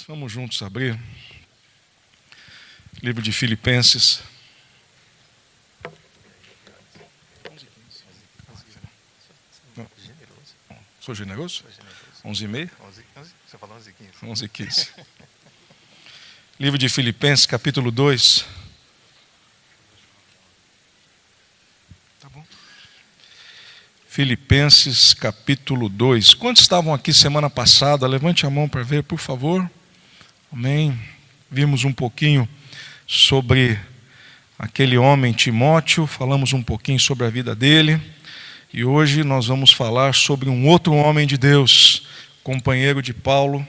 Vamos juntos abrir. Livro de Filipenses. Sou generoso? 11h30? Você falou 11h15. 11h15. Livro de Filipenses, capítulo 2. Tá bom. Filipenses, capítulo 2. Quantos estavam aqui semana passada? Levante a mão para ver, por favor. Amém. Vimos um pouquinho sobre aquele homem Timóteo, falamos um pouquinho sobre a vida dele. E hoje nós vamos falar sobre um outro homem de Deus, companheiro de Paulo.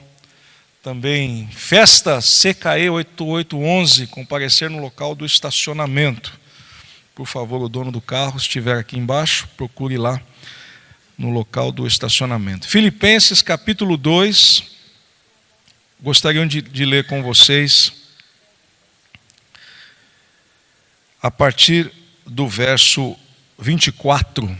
Também festa CKE 8811, comparecer no local do estacionamento. Por favor, o dono do carro, se estiver aqui embaixo, procure lá no local do estacionamento. Filipenses capítulo 2, gostaria de ler com vocês a partir do verso 24.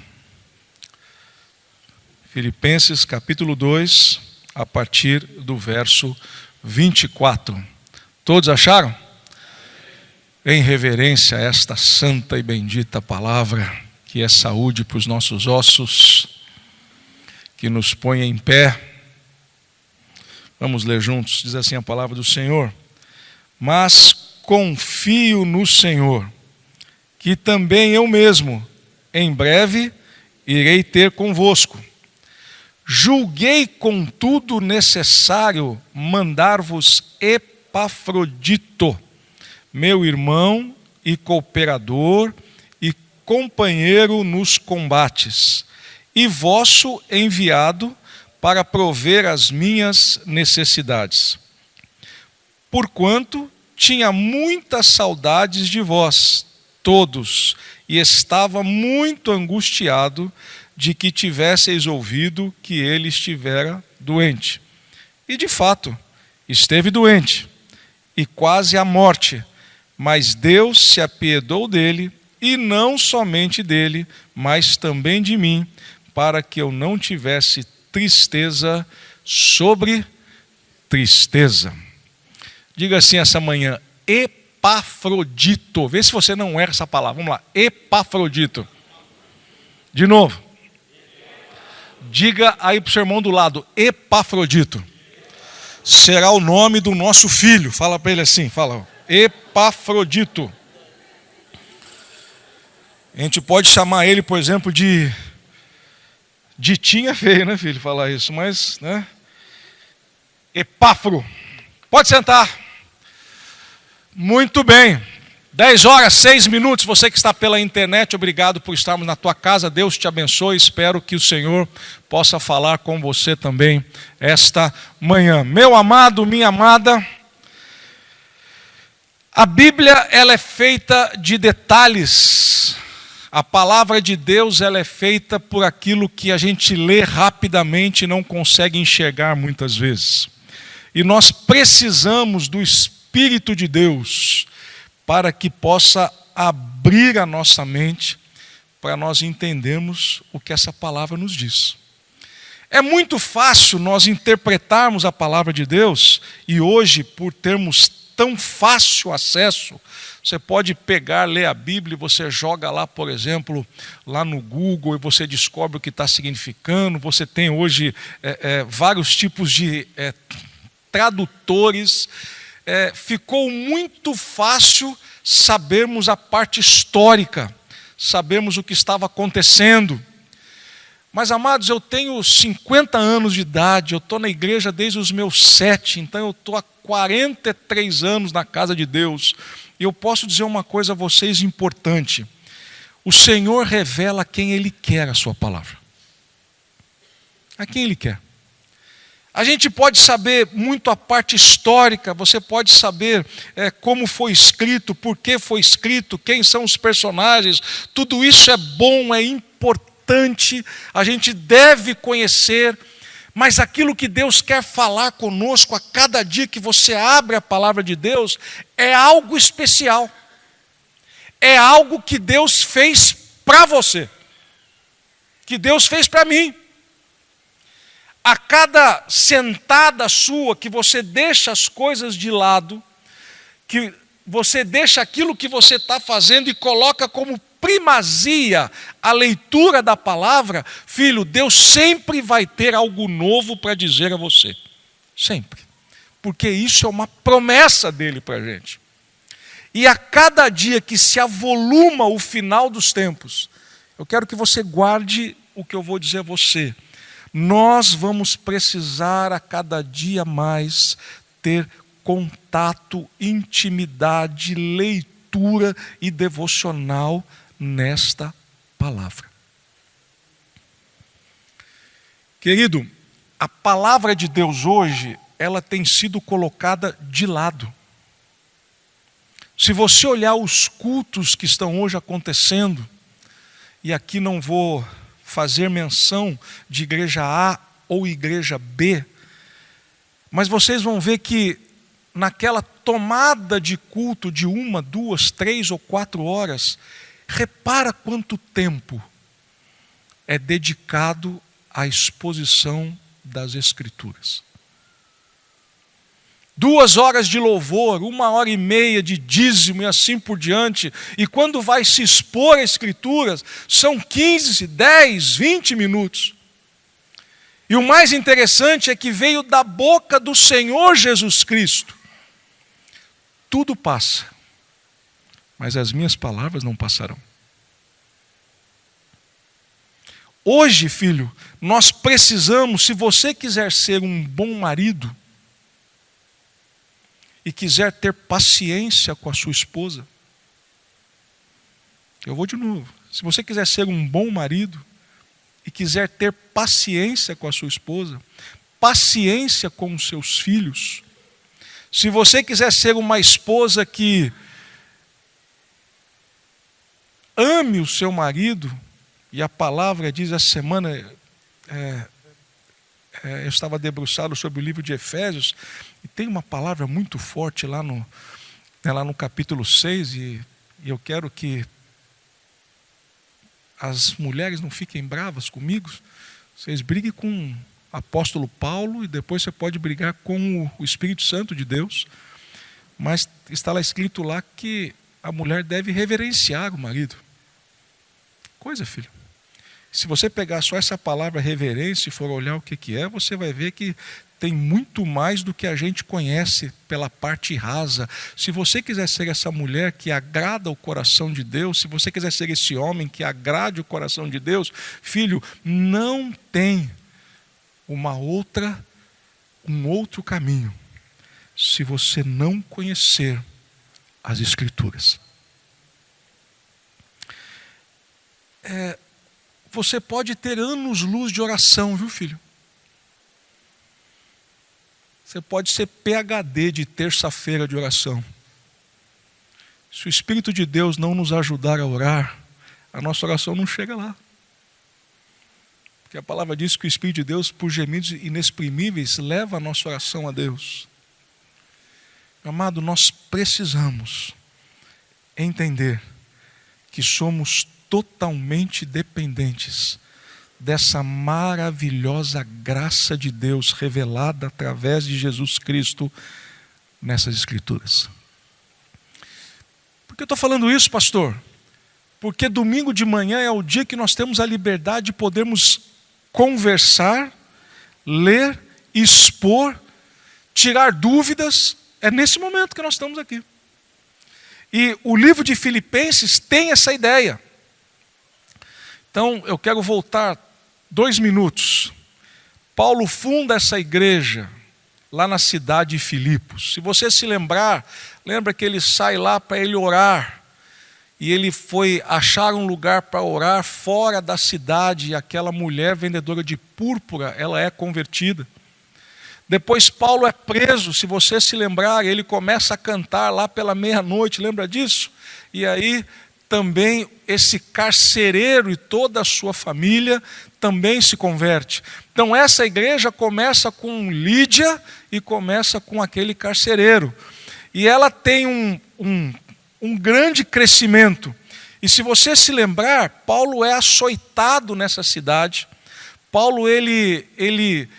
Filipenses capítulo 2, a partir do verso 24. Todos acharam? Em reverência a esta santa e bendita palavra, que é saúde para os nossos ossos, que nos põe em pé. Vamos ler juntos, diz assim a palavra do Senhor. Mas confio no Senhor, que também eu mesmo, em breve, irei ter convosco. Julguei, contudo, necessário mandar-vos Epafrodito, meu irmão e cooperador e companheiro nos combates, e vosso enviado para prover as minhas necessidades. Porquanto tinha muitas saudades de vós, todos, e estava muito angustiado de que tivesseis ouvido que ele estivera doente. E de fato, esteve doente, e quase à morte, mas Deus se apiedou dele, e não somente dele, mas também de mim, para que eu não tivesse tristeza sobre tristeza. Diga assim essa manhã, Epafrodito. Vê se você não erra essa palavra. Vamos lá, Epafrodito. De novo. Diga aí para o seu irmão do lado, Epafrodito. Será o nome do nosso filho. Fala para ele assim, fala, Epafrodito. A gente pode chamar ele, por exemplo, de Ditinho é feio, né, filho, falar isso, mas, né? Epáfro. Pode sentar. Muito bem. 10h06, você que está pela internet, obrigado por estarmos na tua casa, Deus te abençoe, espero que o Senhor possa falar com você também esta manhã. Meu amado, minha amada, a Bíblia ela é feita de detalhes, a palavra de Deus ela é feita por aquilo que a gente lê rapidamente e não consegue enxergar muitas vezes. E nós precisamos do Espírito de Deus para que possa abrir a nossa mente para nós entendermos o que essa palavra nos diz. É muito fácil nós interpretarmos a palavra de Deus e hoje, por termos tão fácil acesso, você pode pegar, ler a Bíblia e você joga lá, por exemplo, lá no Google e você descobre o que está significando. Você tem hoje vários tipos de tradutores. Ficou muito fácil sabermos a parte histórica, sabermos o que estava acontecendo. Mas, amados, eu tenho 50 anos de idade, eu estou na igreja desde os meus 7, então eu estou há 43 anos na casa de Deus. E eu posso dizer uma coisa a vocês importante: o Senhor revela a quem Ele quer a sua palavra. A quem Ele quer. A gente pode saber muito a parte histórica, você pode saber como foi escrito, por que foi escrito, quem são os personagens, tudo isso é bom, é importante, a gente deve conhecer, Mas aquilo que Deus quer falar conosco a cada dia que você abre a palavra de Deus é algo especial. É algo que Deus fez para você. Que Deus fez para mim. A cada sentada sua que você deixa as coisas de lado, que você deixa aquilo que você está fazendo e coloca como primazia a leitura da palavra, filho, Deus sempre vai ter algo novo para dizer a você. Sempre. Porque isso é uma promessa dele para a gente. E a cada dia que se avoluma o final dos tempos, eu quero que você guarde o que eu vou dizer a você. Nós vamos precisar a cada dia mais ter contato, intimidade, leitura e devocional nesta palavra. Querido, a palavra de Deus hoje, ela tem sido colocada de lado. Se você olhar os cultos que estão hoje acontecendo, e aqui não vou fazer menção de igreja A ou igreja B, mas vocês vão ver que naquela tomada de culto de 1, 2, 3 ou 4 horas, repara quanto tempo é dedicado à exposição das Escrituras. 2 horas de louvor, 1h30 de dízimo e assim por diante. E quando vai se expor a Escrituras, são 15, 10, 20 minutos. E o mais interessante é que veio da boca do Senhor Jesus Cristo. Tudo passa, mas as minhas palavras não passarão. Hoje, filho, nós precisamos, se você quiser ser um bom marido, e quiser ter paciência com a sua esposa, eu vou de novo. Se você quiser ser um bom marido e quiser ter paciência com a sua esposa, paciência com os seus filhos, se você quiser ser uma esposa que ame o seu marido, e a palavra diz, essa semana eu estava debruçado sobre o livro de Efésios, e tem uma palavra muito forte lá no capítulo 6, e eu quero que as mulheres não fiquem bravas comigo. Vocês briguem com o apóstolo Paulo, e depois você pode brigar com o Espírito Santo de Deus, mas está lá escrito lá que a mulher deve reverenciar o marido. Coisa, filho. Se você pegar só essa palavra reverência e for olhar o que é, você vai ver que tem muito mais do que a gente conhece pela parte rasa. Se você quiser ser essa mulher que agrada o coração de Deus, se você quiser ser esse homem que agrade o coração de Deus, filho, não tem um outro caminho se você não conhecer as Escrituras. Você pode ter anos-luz de oração, viu, filho? Você pode ser PhD de terça-feira de oração. Se o Espírito de Deus não nos ajudar a orar, a nossa oração não chega lá. Porque a palavra diz que o Espírito de Deus, por gemidos inexprimíveis, leva a nossa oração a Deus. Amado, nós precisamos entender que somos totalmente dependentes dessa maravilhosa graça de Deus revelada através de Jesus Cristo nessas Escrituras. Por que eu estou falando isso, pastor? Porque domingo de manhã é o dia que nós temos a liberdade de podermos conversar, ler, expor, tirar dúvidas. É nesse momento que nós estamos aqui. E o livro de Filipenses tem essa ideia. Então, eu quero voltar 2 minutos. Paulo funda essa igreja lá na cidade de Filipos. Se você se lembra que ele sai lá para ele orar. E ele foi achar um lugar para orar fora da cidade. E aquela mulher vendedora de púrpura, ela é convertida. Depois Paulo é preso, se você se lembrar, ele começa a cantar lá pela meia-noite, lembra disso? E aí também esse carcereiro e toda a sua família também se converte. Então essa igreja começa com Lídia e começa com aquele carcereiro. E ela tem um grande crescimento. E se você se lembrar, Paulo é açoitado nessa cidade. Paulo ele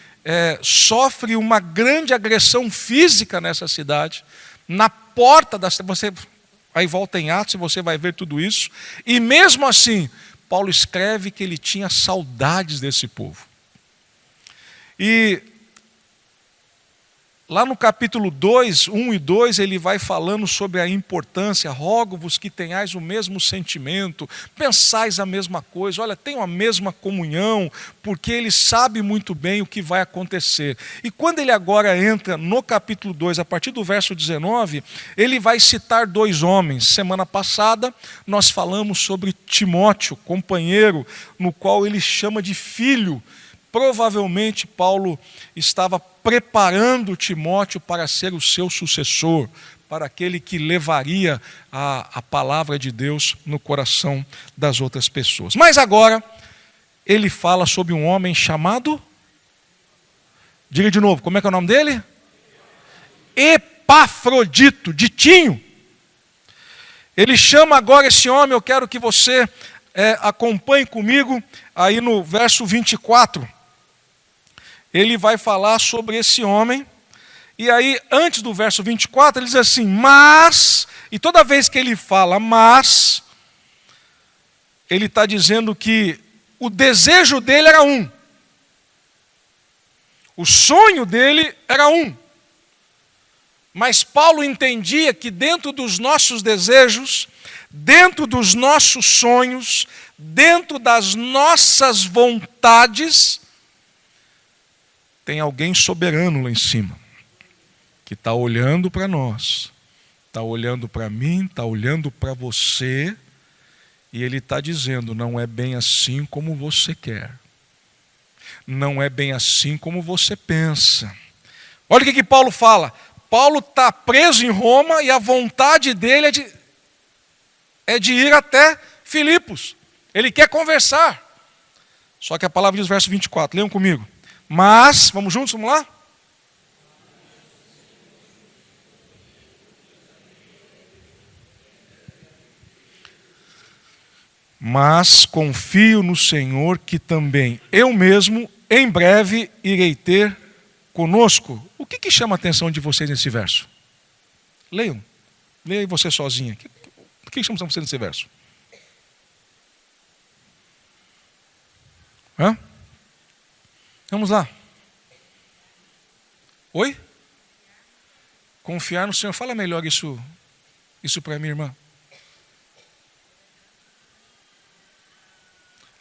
sofre uma grande agressão física nessa cidade. Na porta da cidade, você aí volta em Atos e você vai ver tudo isso. E mesmo assim, Paulo escreve que ele tinha saudades desse povo. E lá no capítulo 2, 1 e 2, ele vai falando sobre a importância. Rogo-vos que tenhais o mesmo sentimento, pensais a mesma coisa, olha, tenham a mesma comunhão, porque ele sabe muito bem o que vai acontecer. E quando ele agora entra no capítulo 2, a partir do verso 19, ele vai citar 2 homens. Semana passada nós falamos sobre Timóteo, companheiro, no qual ele chama de filho. Provavelmente Paulo estava preparando Timóteo para ser o seu sucessor, para aquele que levaria a palavra de Deus no coração das outras pessoas. Mas agora, ele fala sobre um homem chamado, diga de novo, como é que é o nome dele? Epafrodito, Ditinho. Ele chama agora esse homem, eu quero que você acompanhe comigo, aí no verso 24. Ele vai falar sobre esse homem, e aí, antes do verso 24, ele diz assim, mas, e toda vez que ele fala mas, ele está dizendo que o desejo dele era um, o sonho dele era um, mas Paulo entendia que dentro dos nossos desejos, dentro dos nossos sonhos, dentro das nossas vontades, tem alguém soberano lá em cima, que está olhando para nós, está olhando para mim, está olhando para você, e ele está dizendo, não é bem assim como você quer, não é bem assim como você pensa. Olha o que Paulo fala. Paulo está preso em Roma e a vontade dele é de ir até Filipos. Ele quer conversar. Só que a palavra diz, verso 24, leiam comigo. Mas, vamos juntos, vamos lá? Mas confio no Senhor que também eu mesmo, em breve, irei ter conosco. O que chama a atenção de vocês nesse verso? Leiam. Leia você sozinha. O que chama a atenção de vocês nesse verso? Hã? Vamos lá. Oi? Confiar no Senhor. Fala melhor isso para mim, irmã.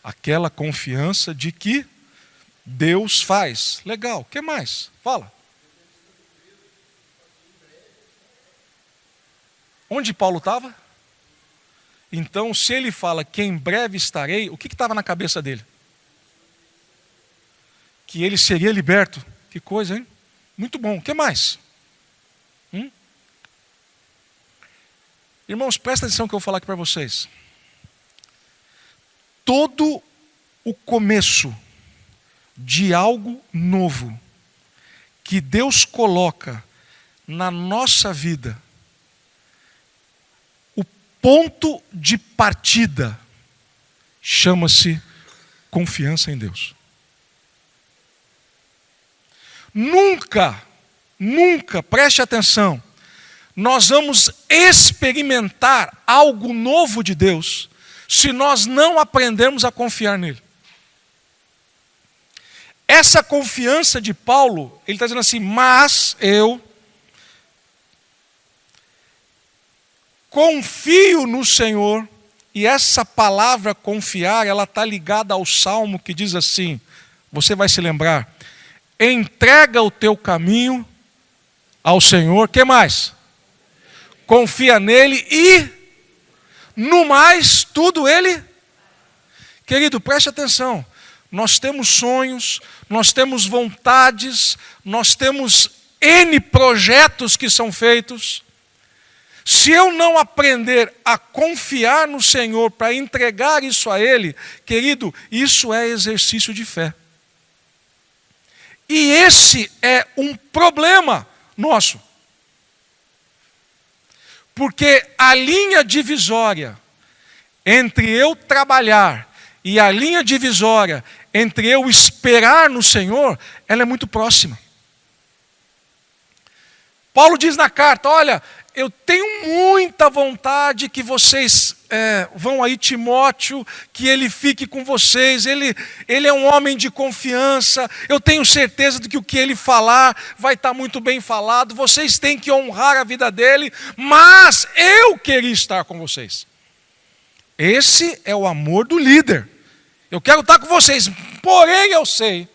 Aquela confiança de que Deus faz. Legal. O que mais? Fala. Onde Paulo estava? Então, se ele fala que em breve estarei, o que estava na cabeça dele? Que ele seria liberto. Que coisa, hein? Muito bom. O que mais? Irmãos, presta atenção que eu vou falar aqui para vocês. Todo o começo de algo novo que Deus coloca na nossa vida, o ponto de partida chama-se confiança em Deus. Nunca, preste atenção, nós vamos experimentar algo novo de Deus se nós não aprendermos a confiar nele. Essa confiança de Paulo, ele está dizendo assim, mas eu confio no Senhor, e essa palavra confiar, ela está ligada ao Salmo que diz assim, você vai se lembrar, entrega o teu caminho ao Senhor, que mais? Confia nele e no mais tudo ele. Querido, preste atenção, nós temos sonhos, nós temos vontades, nós temos N projetos que são feitos. Se eu não aprender a confiar no Senhor para entregar isso a Ele, querido, isso é exercício de fé. E esse é um problema nosso. Porque a linha divisória entre eu trabalhar e a linha divisória entre eu esperar no Senhor, ela é muito próxima. Paulo diz na carta, olha, eu tenho muita vontade que vocês vão aí, Timóteo, que ele fique com vocês, ele é um homem de confiança, eu tenho certeza de que o que ele falar vai estar muito bem falado, vocês têm que honrar a vida dele, mas eu queria estar com vocês. Esse é o amor do líder. Eu quero estar com vocês, porém eu sei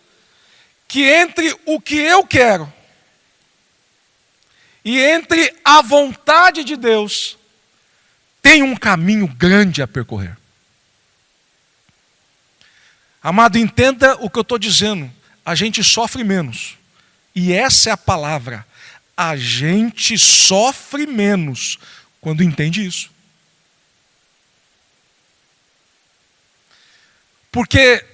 que entre o que eu quero e entre a vontade de Deus, tem um caminho grande a percorrer. Amado, entenda o que eu estou dizendo. A gente sofre menos. E essa é a palavra. A gente sofre menos quando entende isso. Porque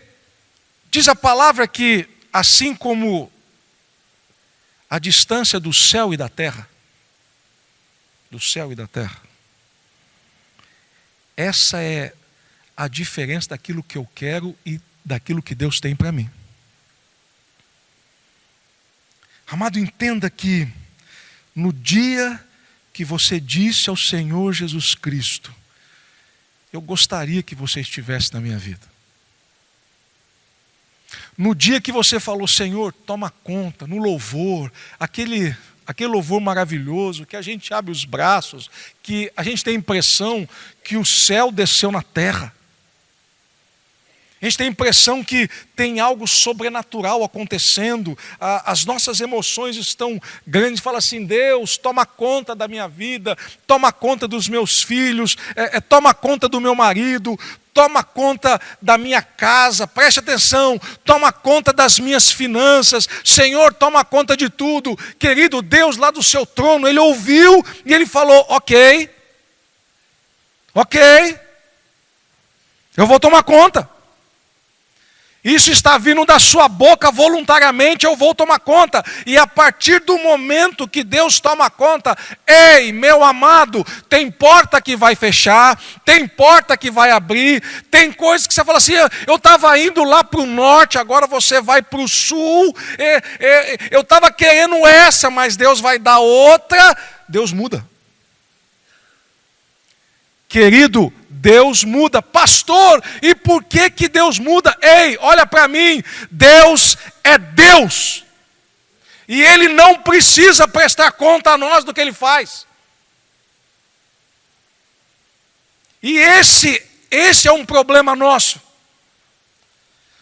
diz a palavra que, assim como a distância do céu e da terra, essa é a diferença daquilo que eu quero e daquilo que Deus tem para mim. Amado, entenda que no dia que você disse ao Senhor Jesus Cristo, eu gostaria que você estivesse na minha vida. No dia que você falou, Senhor, toma conta, no louvor, aquele louvor maravilhoso, que a gente abre os braços, que a gente tem a impressão que o céu desceu na terra. A gente tem a impressão que tem algo sobrenatural acontecendo, as nossas emoções estão grandes, fala assim, Deus, toma conta da minha vida, toma conta dos meus filhos, toma conta do meu marido, toma conta da minha casa, preste atenção, toma conta das minhas finanças, Senhor, toma conta de tudo. Querido, Deus lá do seu trono, Ele ouviu e Ele falou, ok, eu vou tomar conta. Isso está vindo da sua boca voluntariamente, eu vou tomar conta. E a partir do momento que Deus toma conta, ei, meu amado, tem porta que vai fechar, tem porta que vai abrir, tem coisas que você fala assim, eu estava indo lá para o norte, agora você vai para o sul, eu estava querendo essa, mas Deus vai dar outra. Deus muda. Querido, Deus muda. Pastor, e por que Deus muda? Ei, olha para mim, Deus é Deus. E Ele não precisa prestar conta a nós do que Ele faz. E esse é um problema nosso.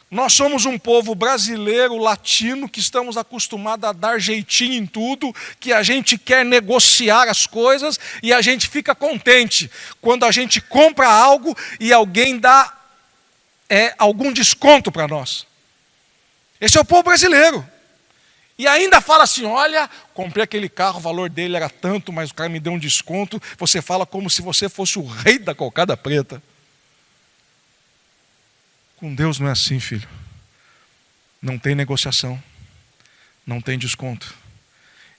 Nós somos um povo brasileiro, latino, que estamos acostumados a dar jeitinho em tudo, que a gente quer negociar as coisas e a gente fica contente quando a gente compra algo e alguém dá algum desconto para nós. Esse é o povo brasileiro. E ainda fala assim, olha, comprei aquele carro, o valor dele era tanto, mas o cara me deu um desconto. Você fala como se você fosse o rei da cocada preta. Com Deus não é assim, filho. Não tem negociação. Não tem desconto.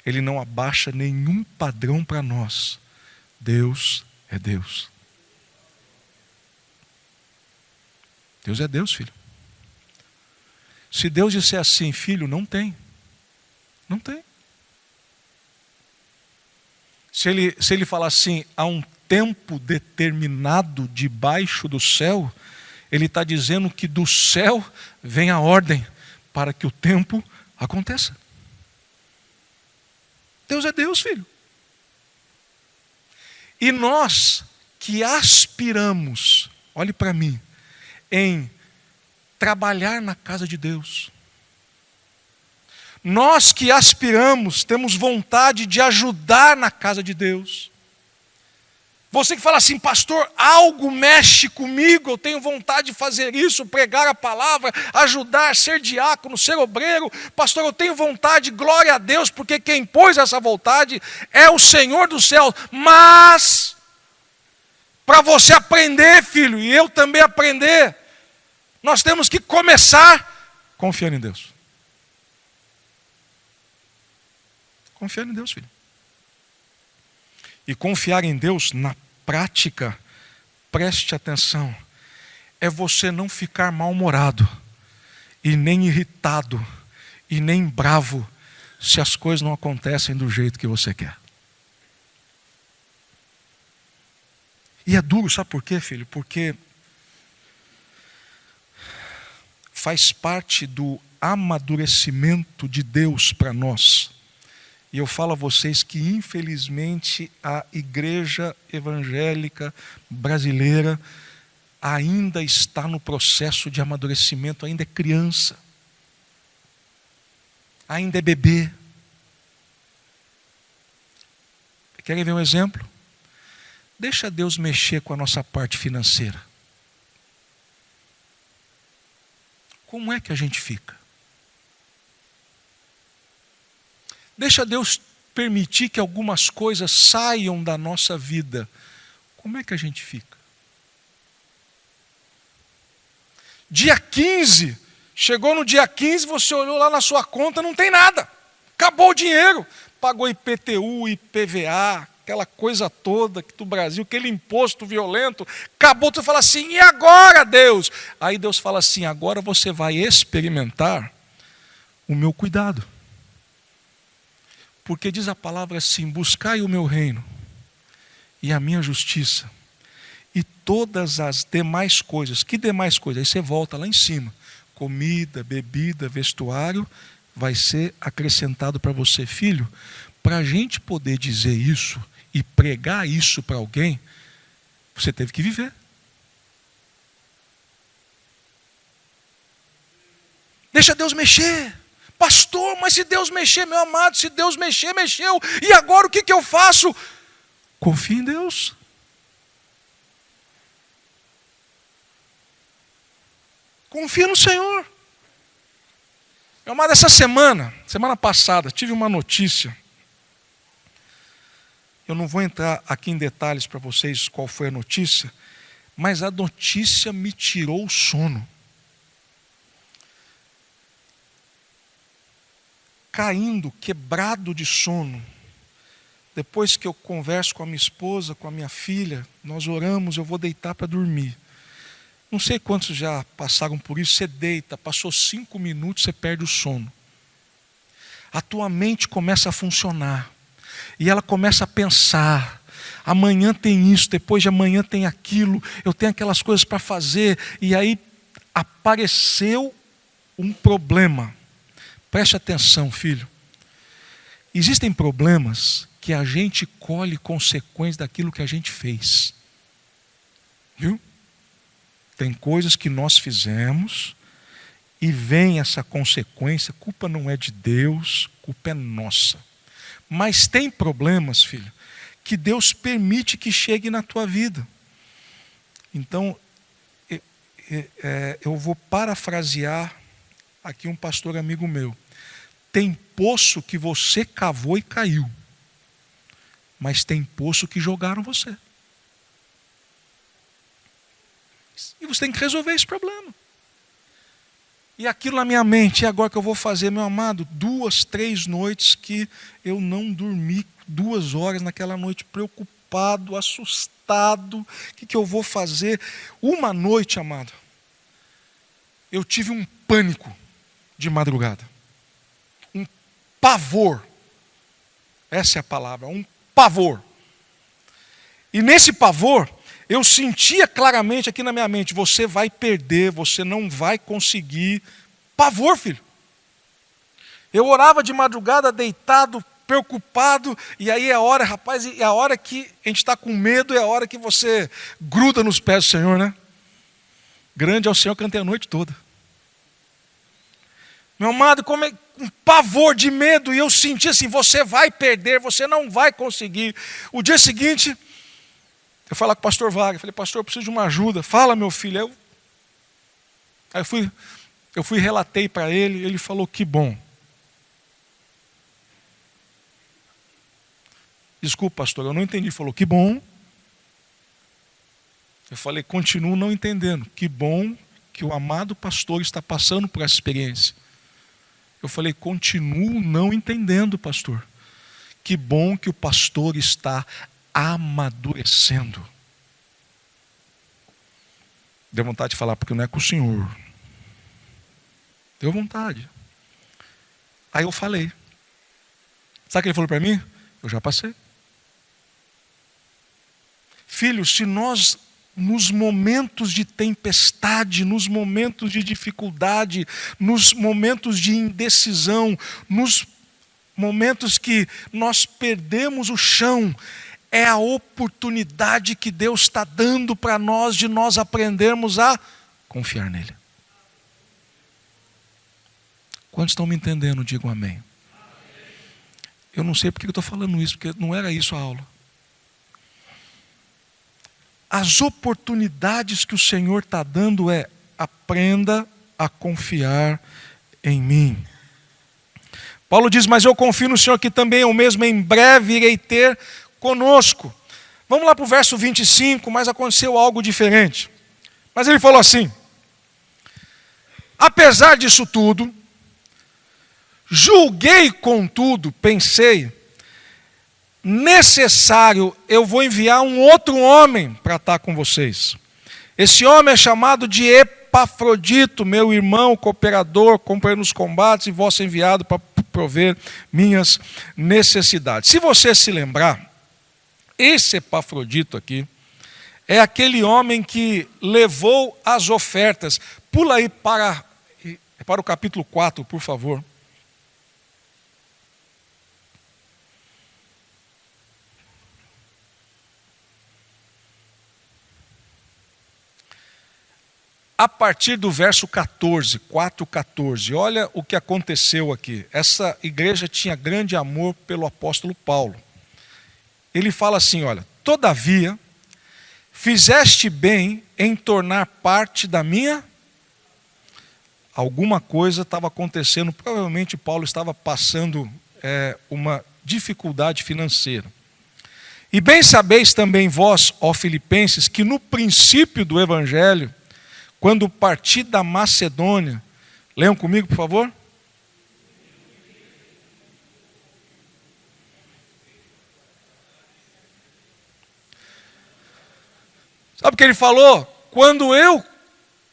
Ele não abaixa nenhum padrão para nós. Deus é Deus. Deus é Deus, filho. Se Deus disser assim, filho, não tem. Não tem. Se ele falar assim, há um tempo determinado debaixo do céu, Ele está dizendo que do céu vem a ordem para que o tempo aconteça. Deus é Deus, filho. E nós que aspiramos, olhe para mim, em trabalhar na casa de Deus. Nós que aspiramos, temos vontade de ajudar na casa de Deus. Você que fala assim, pastor, algo mexe comigo, eu tenho vontade de fazer isso, pregar a palavra, ajudar, ser diácono, ser obreiro. Pastor, eu tenho vontade, glória a Deus, porque quem pôs essa vontade é o Senhor do céu. Mas, para você aprender, filho, e eu também aprender, nós temos que começar confiando em Deus. Confiar em Deus, filho. E confiar em Deus na prática, preste atenção, é você não ficar mal-humorado, e nem irritado, e nem bravo, se as coisas não acontecem do jeito que você quer. E é duro, sabe por quê, filho? Porque faz parte do amadurecimento de Deus para nós. E eu falo a vocês que, infelizmente, a igreja evangélica brasileira ainda está no processo de amadurecimento, ainda é criança, ainda é bebê. Querem ver um exemplo? Deixa Deus mexer com a nossa parte financeira. Como é que a gente fica? Deixa Deus permitir que algumas coisas saiam da nossa vida. Como é que a gente fica? Dia 15, chegou no dia 15, você olhou lá na sua conta, não tem nada. Acabou o dinheiro. Pagou IPTU, IPVA, aquela coisa toda do Brasil, aquele imposto violento. Acabou, você fala assim, e agora, Deus? Aí Deus fala assim, agora você vai experimentar o meu cuidado. Porque diz a palavra assim, buscai o meu reino e a minha justiça e todas as demais coisas. Que demais coisas? Aí você volta lá em cima. Comida, bebida, vestuário, vai ser acrescentado para você. Filho, para a gente poder dizer isso e pregar isso para alguém, você teve que viver. Deixa Deus mexer. Pastor, mas se Deus mexer, meu amado, se Deus mexer, mexeu. E agora o que eu faço? Confie em Deus. Confia no Senhor. Meu amado, essa semana passada, tive uma notícia. Eu não vou entrar aqui em detalhes para vocês qual foi a notícia, mas a notícia me tirou o sono. Caindo, quebrado de sono. Depois que eu converso com a minha esposa, com a minha filha, nós oramos, eu vou deitar para dormir. Não sei quantos já passaram por isso, você deita, passou 5 minutos, você perde o sono. A tua mente começa a funcionar. E ela começa a pensar, amanhã tem isso, depois de amanhã tem aquilo, eu tenho aquelas coisas para fazer. E aí apareceu um problema. Preste atenção, filho. Existem problemas que a gente colhe consequências daquilo que a gente fez. Viu? Tem coisas que nós fizemos e vem essa consequência. A culpa não é de Deus, a culpa é nossa. Mas tem problemas, filho, que Deus permite que chegue na tua vida. Então, eu vou parafrasear aqui um pastor amigo meu. Tem poço que você cavou e caiu, mas tem poço que jogaram você. E você tem que resolver esse problema. E aquilo na minha mente, e agora que eu vou fazer, meu amado? 2, 3 noites que eu não dormi, 2 horas naquela noite, preocupado, assustado. O que eu vou fazer? Uma noite, amado, eu tive um pânico de madrugada. Um pavor. Essa é a palavra, um pavor. E nesse pavor, eu sentia claramente aqui na minha mente, você vai perder, você não vai conseguir. Pavor, filho. Eu orava de madrugada, deitado, preocupado, e aí é a hora, rapaz, é a hora que a gente está com medo, é a hora que você gruda nos pés do Senhor, né? Grande é o Senhor, cantei a noite toda. Meu amado, como é um pavor de medo, e eu senti assim, você vai perder, você não vai conseguir. O dia seguinte, Eu fui lá com o pastor Wagner, falei, pastor, eu preciso de uma ajuda. Fala, meu filho. Aí eu fui relatei para ele, ele falou, que bom. Desculpa, pastor, eu não entendi. Ele falou, que bom. Eu falei, continuo não entendendo. Que bom que o amado pastor está passando por essa experiência. Eu falei, continuo não entendendo, pastor. Que bom que o pastor está amadurecendo. Deu vontade de falar, porque não é com o senhor. Deu vontade. Aí eu falei. Sabe o que ele falou para mim? Eu já passei. Filho, se nós, nos momentos de tempestade, nos momentos de dificuldade, nos momentos de indecisão, nos momentos que nós perdemos o chão, é a oportunidade que Deus está dando para nós de nós aprendermos a confiar nele. Quantos estão me entendendo? Digam amém. Eu não sei porque eu estou falando isso, porque não era isso a aula. As oportunidades que o Senhor está dando é: aprenda a confiar em mim. Paulo diz, mas eu confio no Senhor que também eu mesmo em breve irei ter conosco. Vamos lá para o verso 25, mas aconteceu algo diferente. Mas ele falou assim: apesar disso tudo, julguei contudo, pensei, necessário, eu vou enviar um outro homem para estar com vocês. Esse homem é chamado de Epafrodito, meu irmão, cooperador, companheiro nos combates e vosso enviado para prover minhas necessidades. Se você se lembrar, esse Epafrodito aqui é aquele homem que levou as ofertas. Pula aí para o capítulo 4, por favor. A partir do verso 14, 4:14, olha o que aconteceu aqui. Essa igreja tinha grande amor pelo apóstolo Paulo. Ele fala assim, olha, todavia, fizeste bem em tornar parte da minha... Alguma coisa estava acontecendo, provavelmente Paulo estava passando uma dificuldade financeira. E bem sabeis também vós, ó Filipenses, que no princípio do evangelho, quando parti da Macedônia, leiam comigo, por favor. Sabe o que ele falou? Quando eu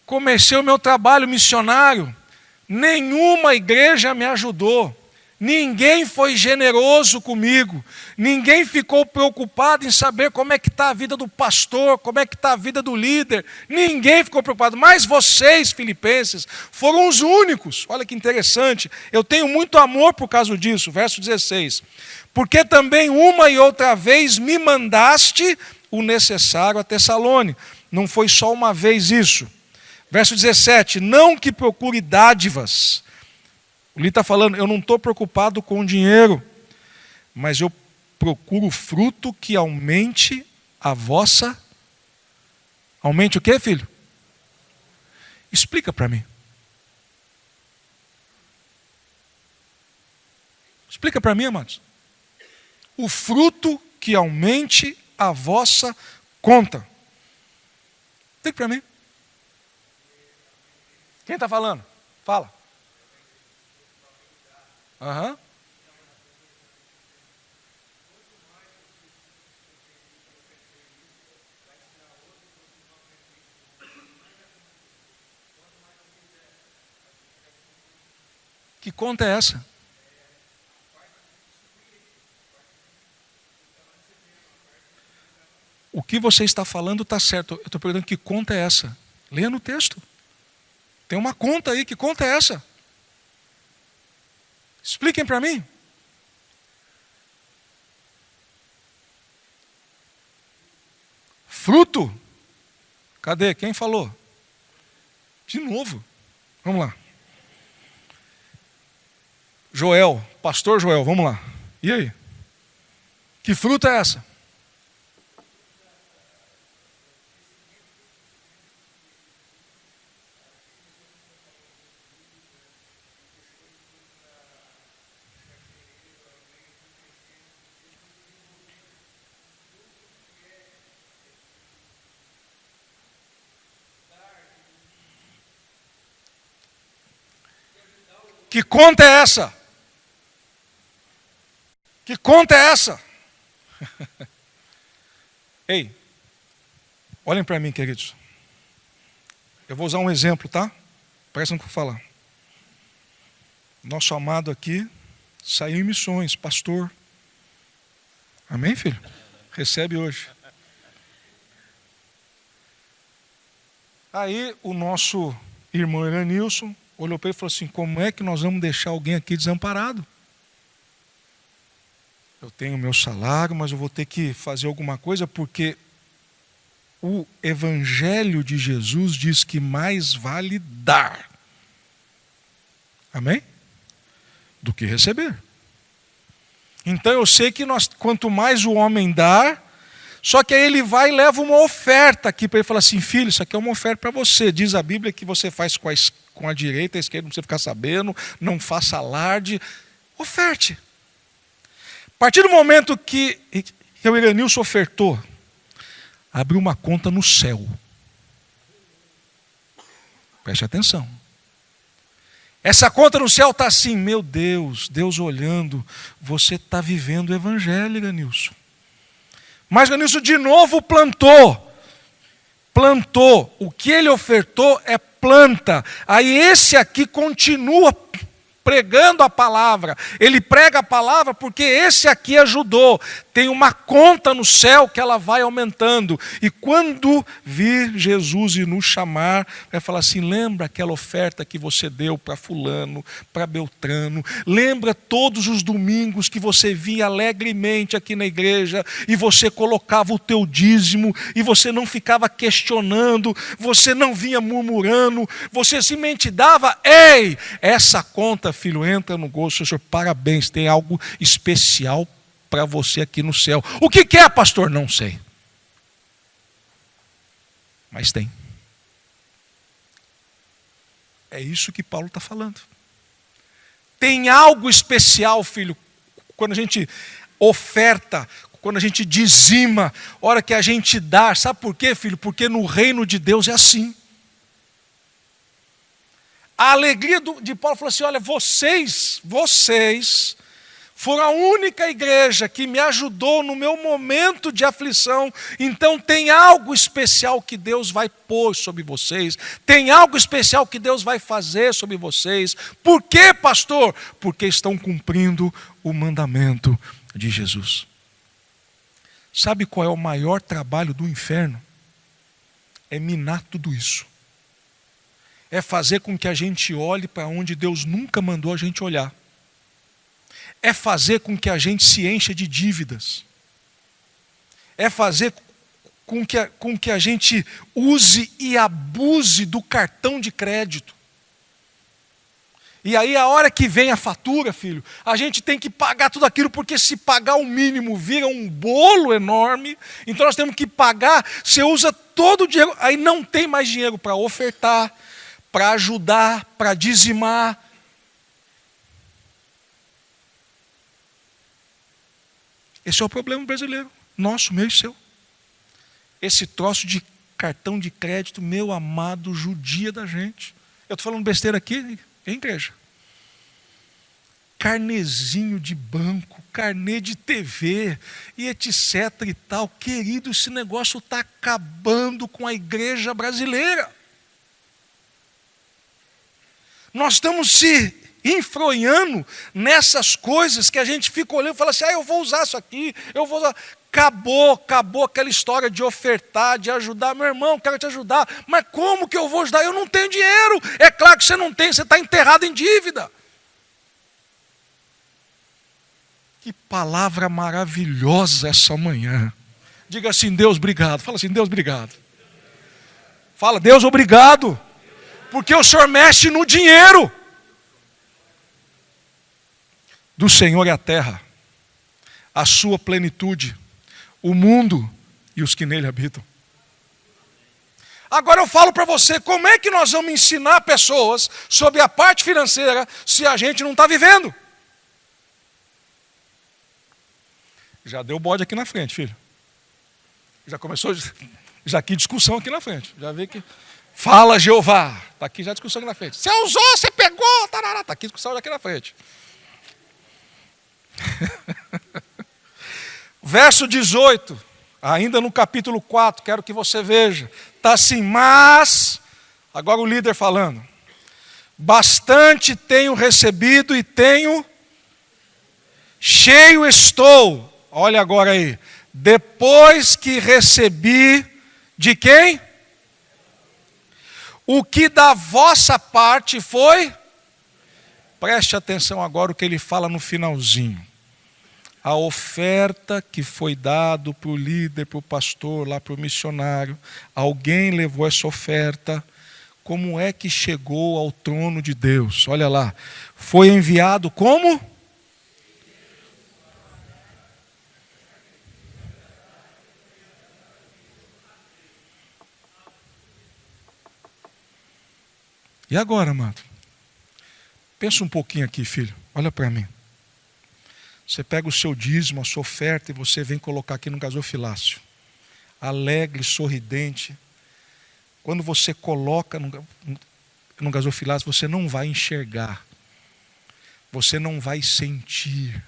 comecei o meu trabalho missionário, nenhuma igreja me ajudou. Ninguém foi generoso comigo. Ninguém ficou preocupado em saber como é que está a vida do pastor, como é que está a vida do líder. Ninguém ficou preocupado. Mas vocês, filipenses, foram os únicos. Olha que interessante. Eu tenho muito amor por causa disso. Verso 16. Porque também uma e outra vez me mandaste o necessário a Tessalônica. Não foi só uma vez isso. Verso 17. Não que procure dádivas. Ele está falando, eu não estou preocupado com o dinheiro, mas eu procuro fruto que aumente a vossa... Aumente o quê, filho? Explica para mim. Explica para mim, amados. O fruto que aumente a vossa conta. Explica para mim. Quem está falando? Fala. Aham. Que conta é essa? O que você está falando está certo. Eu estou perguntando que conta é essa. Leia no texto. Tem uma conta aí. Que conta é essa? Expliquem para mim. Fruto? Cadê? Quem falou? De novo. Vamos lá. Joel, pastor Joel, vamos lá. E aí? Que fruta é essa? Que conta é essa? Que conta é essa? Ei, olhem para mim, queridos. Eu vou usar um exemplo, tá? Prestem no que eu vou falar. Nosso amado aqui saiu em missões, pastor. Amém, filho? Recebe hoje. Aí o nosso irmão Eranilson olhou para ele e falou assim: como é que nós vamos deixar alguém aqui desamparado? Eu tenho meu salário, mas eu vou ter que fazer alguma coisa, porque o Evangelho de Jesus diz que mais vale dar, amém? Do que receber. Então eu sei que quanto mais o homem dá, só que aí ele vai e leva uma oferta aqui para ele falar assim: filho, isso aqui é uma oferta para você. Diz a Bíblia que você faz com a direita, a esquerda, não precisa ficar sabendo, não faça alarde. Oferte. A partir do momento que o Eranilson ofertou, abriu uma conta no céu. Preste atenção. Essa conta no céu está assim: meu Deus, Deus olhando, você está vivendo o Evangelho, Eranilson. Mas Eranilson de novo plantou. O que ele ofertou é planta. Aí esse aqui continua pregando a palavra. Ele prega a palavra porque esse aqui ajudou. Tem uma conta no céu que ela vai aumentando. E quando vir Jesus e nos chamar, vai falar assim: lembra aquela oferta que você deu para fulano, para Beltrano? Lembra todos os domingos que você vinha alegremente aqui na igreja e você colocava o teu dízimo e você não ficava questionando, você não vinha murmurando, você simplesmente dava. Ei, essa conta, filho, entra no gosto, Senhor, parabéns, tem algo especial para você aqui no céu. O que é, pastor? Não sei. Mas tem. É isso que Paulo está falando. Tem algo especial, filho, quando a gente oferta, quando a gente dizima, hora que a gente dá. Sabe por quê, filho? Porque no reino de Deus é assim. A alegria de Paulo falou assim: olha, vocês foram a única igreja que me ajudou no meu momento de aflição. Então tem algo especial que Deus vai pôr sobre vocês. Tem algo especial que Deus vai fazer sobre vocês. Por quê, pastor? Porque estão cumprindo o mandamento de Jesus. Sabe qual é o maior trabalho do inferno? É minar tudo isso. É fazer com que a gente olhe para onde Deus nunca mandou a gente olhar. É fazer com que a gente se encha de dívidas. É fazer com que a gente use e abuse do cartão de crédito. E aí a hora que vem a fatura, filho, a gente tem que pagar tudo aquilo, porque se pagar o mínimo vira um bolo enorme. Então nós temos que pagar. Você usa todo o dinheiro, aí não tem mais dinheiro para ofertar, para ajudar, para dizimar. Esse é o problema brasileiro, nosso, meu e seu. Esse troço de cartão de crédito, meu amado, judia da gente. Eu estou falando besteira aqui, em igreja. Carnezinho de banco, carnê de TV e etc e tal. Querido, esse negócio está acabando com a igreja brasileira. Nós estamos se enfronhando nessas coisas que a gente fica olhando e fala assim: eu vou usar isso aqui, eu vou usar. Acabou aquela história de ofertar, de ajudar. Meu irmão, quero te ajudar, mas como que eu vou ajudar? Eu não tenho dinheiro. É claro que você não tem, você está enterrado em dívida. Que palavra maravilhosa essa manhã. Diga assim: Deus, obrigado. Fala assim: Deus, obrigado. Fala: Deus, obrigado, porque o Senhor mexe no dinheiro. Do Senhor é a terra, a sua plenitude, o mundo e os que nele habitam. Agora eu falo para você: como é que nós vamos ensinar pessoas sobre a parte financeira se a gente não está vivendo? Já deu bode aqui na frente, filho. Já começou, já aqui discussão aqui na frente. Já vê que fala Jeová. Está aqui já discussão aqui na frente. Você usou, você pegou, tarará. Está aqui discussão aqui na frente. Verso 18, ainda no capítulo 4, quero que você veja. Está assim, mas, agora o líder falando. Bastante tenho recebido e tenho, cheio estou. Olha agora aí. Depois que recebi, de quem? O que da vossa parte foi? Preste atenção agora o que ele fala no finalzinho. A oferta que foi dado para o líder, para o pastor, lá para o missionário. Alguém levou essa oferta. Como é que chegou ao trono de Deus? Olha lá. Foi enviado como? E agora, amado? Pensa um pouquinho aqui, filho. Olha para mim. Você pega o seu dízimo, a sua oferta, e você vem colocar aqui no gasofilácio. Alegre, sorridente. Quando você coloca no gasofilácio, você não vai enxergar. Você não vai sentir.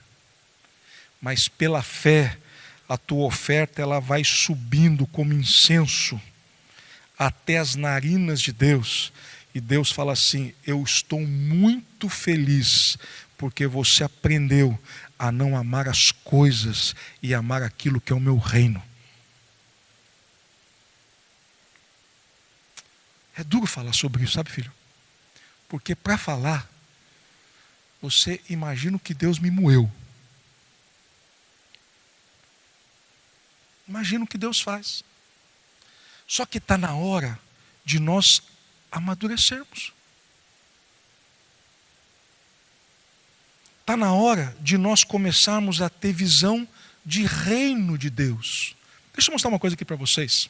Mas pela fé, a tua oferta ela vai subindo como incenso até as narinas de Deus. E Deus fala assim, eu estou muito feliz, porque você aprendeu a não amar as coisas e amar aquilo que é o meu reino. É duro falar sobre isso, sabe, filho? Porque para falar, você imagina o que Deus me moeu. Imagina o que Deus faz. Só que está na hora de nós amadurecermos. Está na hora de nós começarmos a ter visão de reino de Deus. Deixa eu mostrar uma coisa aqui para vocês.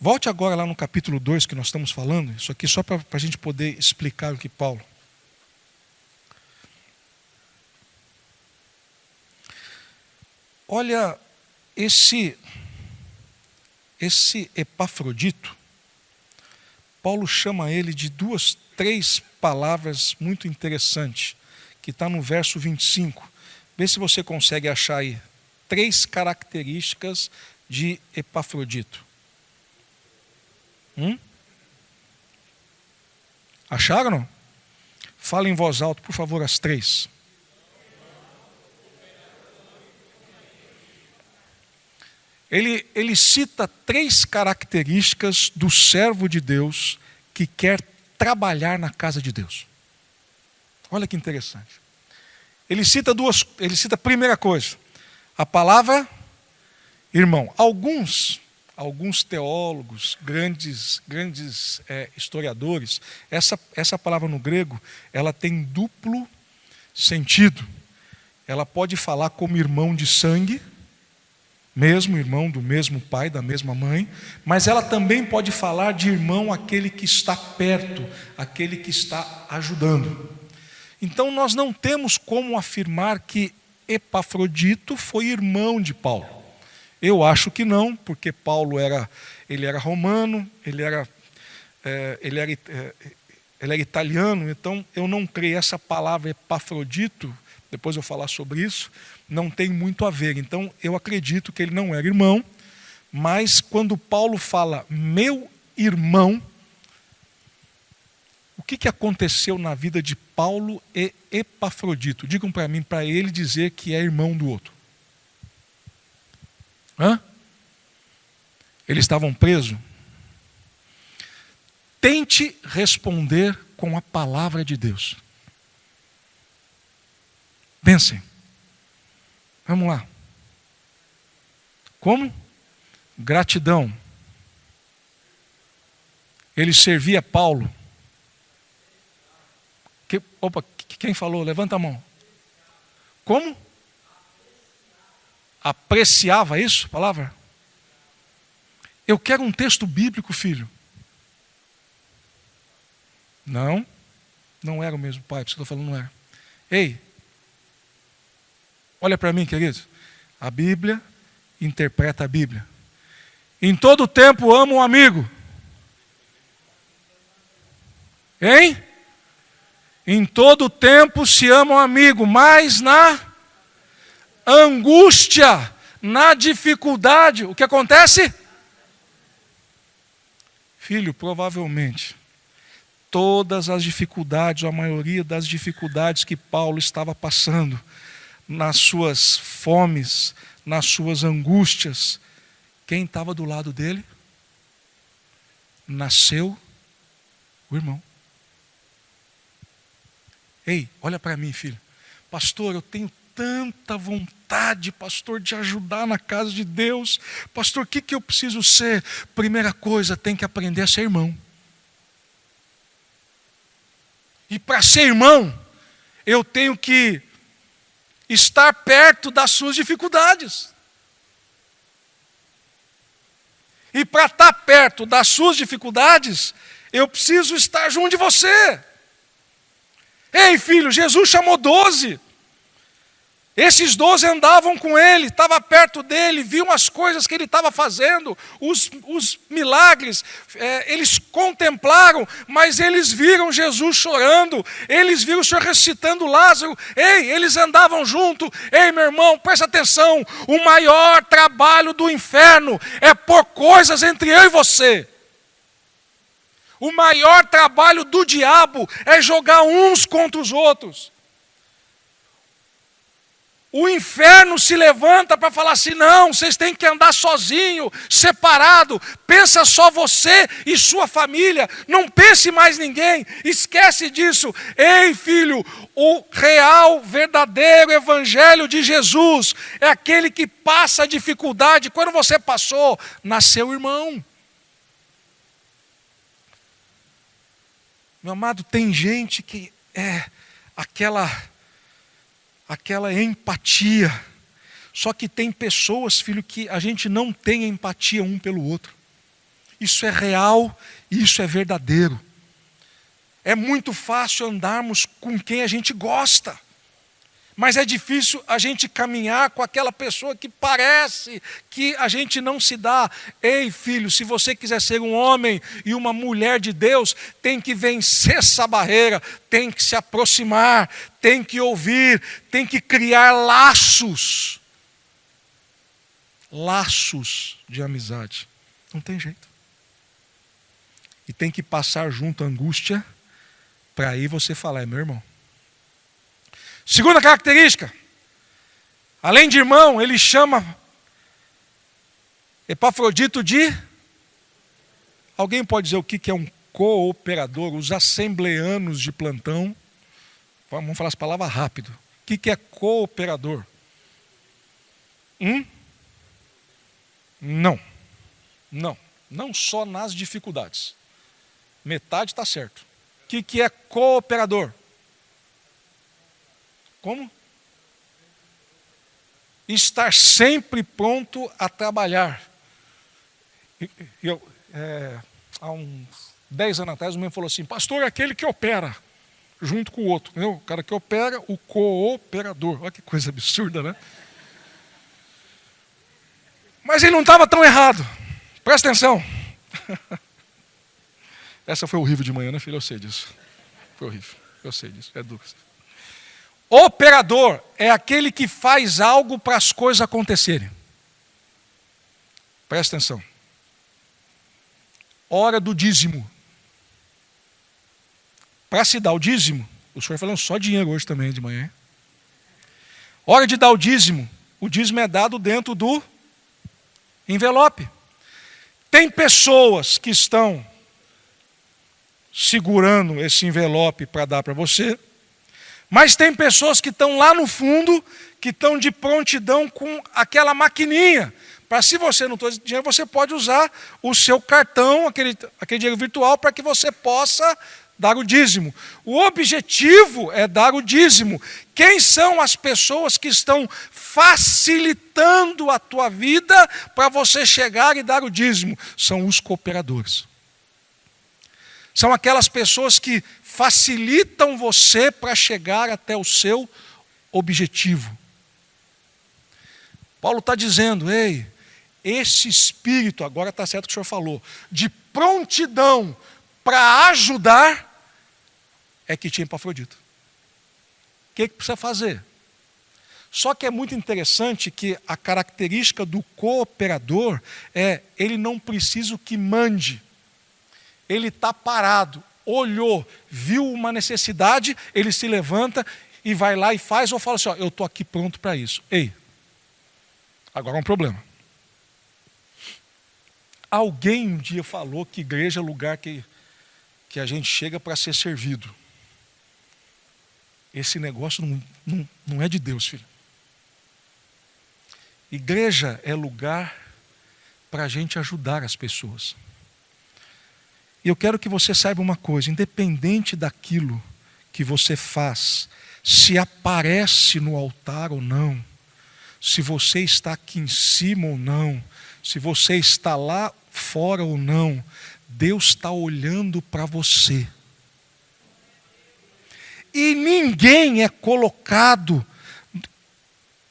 Volte agora lá no capítulo 2 que nós estamos falando. Isso aqui só para a gente poder explicar o que Paulo. Olha, esse Epafrodito, Paulo chama ele de 2, 3 palavras muito interessantes, que está no verso 25. Vê se você consegue achar aí 3 características de Epafrodito. Acharam? Não? Fala em voz alta, por favor, as 3. Ele cita 3 características do servo de Deus que quer trabalhar na casa de Deus. Olha que interessante. Ele cita a primeira coisa, a palavra irmão. Alguns teólogos, grandes historiadores, essa palavra no grego, ela tem duplo sentido. Ela pode falar como irmão de sangue, mesmo irmão do mesmo pai, da mesma mãe, mas ela também pode falar de irmão aquele que está perto, aquele que está ajudando. Então nós não temos como afirmar que Epafrodito foi irmão de Paulo. Eu acho que não, porque Paulo era romano, ele era italiano, então eu não creio. Essa palavra Epafrodito, depois eu falar sobre isso, não tem muito a ver. Então eu acredito que ele não era irmão, mas quando Paulo fala meu irmão, o que aconteceu na vida de Paulo e Epafrodito? Digam para mim, para ele dizer que é irmão do outro. Eles estavam presos? Tente responder com a palavra de Deus. Pensem. Vamos lá. Como? Gratidão. Ele servia Paulo. Quem falou? Levanta a mão. Como? Apreciava isso, palavra? Eu quero um texto bíblico, filho. Não era o mesmo pai, por isso que eu estou falando, não era. Ei, olha para mim, querido. A Bíblia interpreta a Bíblia? Em todo tempo ama um amigo. Hein? Em todo tempo se ama um amigo, mas na angústia, na dificuldade, o que acontece? Filho, provavelmente, todas as dificuldades, ou a maioria das dificuldades que Paulo estava passando, nas suas fomes, nas suas angústias, quem estava do lado dele? Nasceu o irmão. Ei, olha para mim, filho. Pastor, eu tenho tanta vontade, pastor, de ajudar na casa de Deus. Pastor, o que eu preciso ser? Primeira coisa, tem que aprender a ser irmão. E para ser irmão, eu tenho que estar perto das suas dificuldades. E para estar perto das suas dificuldades, eu preciso estar junto de você. Ei, filho, Jesus chamou 12. Esses 12 andavam com ele, estavam perto dele, viam as coisas que ele estava fazendo, os milagres, eles contemplaram, mas eles viram Jesus chorando, eles viram o Senhor ressuscitando Lázaro. Ei, eles andavam junto. Ei, meu irmão, presta atenção, o maior trabalho do inferno é pôr coisas entre eu e você. O maior trabalho do diabo é jogar uns contra os outros. O inferno se levanta para falar assim: não, vocês têm que andar sozinho, separado. Pensa só você e sua família, não pense mais ninguém, esquece disso. Ei, filho, o real, verdadeiro evangelho de Jesus é aquele que passa a dificuldade. Quando você passou, nasceu irmão. Meu amado, tem gente que é aquela empatia. Só que tem pessoas, filho, que a gente não tem empatia um pelo outro. Isso é real e isso é verdadeiro. É muito fácil andarmos com quem a gente gosta, mas é difícil a gente caminhar com aquela pessoa que parece que a gente não se dá. Ei, filho, se você quiser ser um homem e uma mulher de Deus, tem que vencer essa barreira, tem que se aproximar, tem que ouvir, tem que criar laços. Laços de amizade. Não tem jeito. E tem que passar junto a angústia, para aí você falar: é meu irmão. Segunda característica, além de irmão, ele chama Epafrodito de... Alguém pode dizer o que é um cooperador? Os assembleanos de plantão, vamos falar as palavras rápido. O que é cooperador? Não só nas dificuldades. Metade está certo. O que é cooperador? Como? Estar sempre pronto a trabalhar. Há uns 10 anos atrás, o mesmo falou assim: pastor é aquele que opera junto com o outro. Entendeu? O cara que opera, o cooperador. Olha que coisa absurda, né? Mas ele não estava tão errado. Presta atenção. Essa foi horrível de manhã, né, filho? Eu sei disso. Foi horrível. Eu sei disso. É duro. Operador é aquele que faz algo para as coisas acontecerem. Presta atenção. Hora do dízimo. Para se dar o dízimo, o senhor falando só dinheiro hoje também de manhã. Hein? Hora de dar o dízimo é dado dentro do envelope. Tem pessoas que estão segurando esse envelope para dar para você, mas tem pessoas que estão lá no fundo, que estão de prontidão com aquela maquininha. Para, se você não trouxe dinheiro, você pode usar o seu cartão, aquele dinheiro virtual, para que você possa dar o dízimo. O objetivo é dar o dízimo. Quem são as pessoas que estão facilitando a tua vida para você chegar e dar o dízimo? São os cooperadores. São aquelas pessoas que facilitam você para chegar até o seu objetivo. Paulo está dizendo, ei, esse espírito, agora está certo o que o senhor falou, de prontidão para ajudar, é que tinha Epafrodito. O que precisa fazer? Só que é muito interessante que a característica do cooperador é, ele não precisa que mande. Ele está parado, olhou, viu uma necessidade, ele se levanta e vai lá e faz, ou fala assim, ó, eu estou aqui pronto para isso. Ei, agora é um problema. Alguém um dia falou que igreja é lugar que a gente chega para ser servido. Esse negócio não é de Deus, filho. Igreja é lugar para a gente ajudar as pessoas. E eu quero que você saiba uma coisa, independente daquilo que você faz, se aparece no altar ou não, se você está aqui em cima ou não, se você está lá fora ou não, Deus está olhando para você. E ninguém é colocado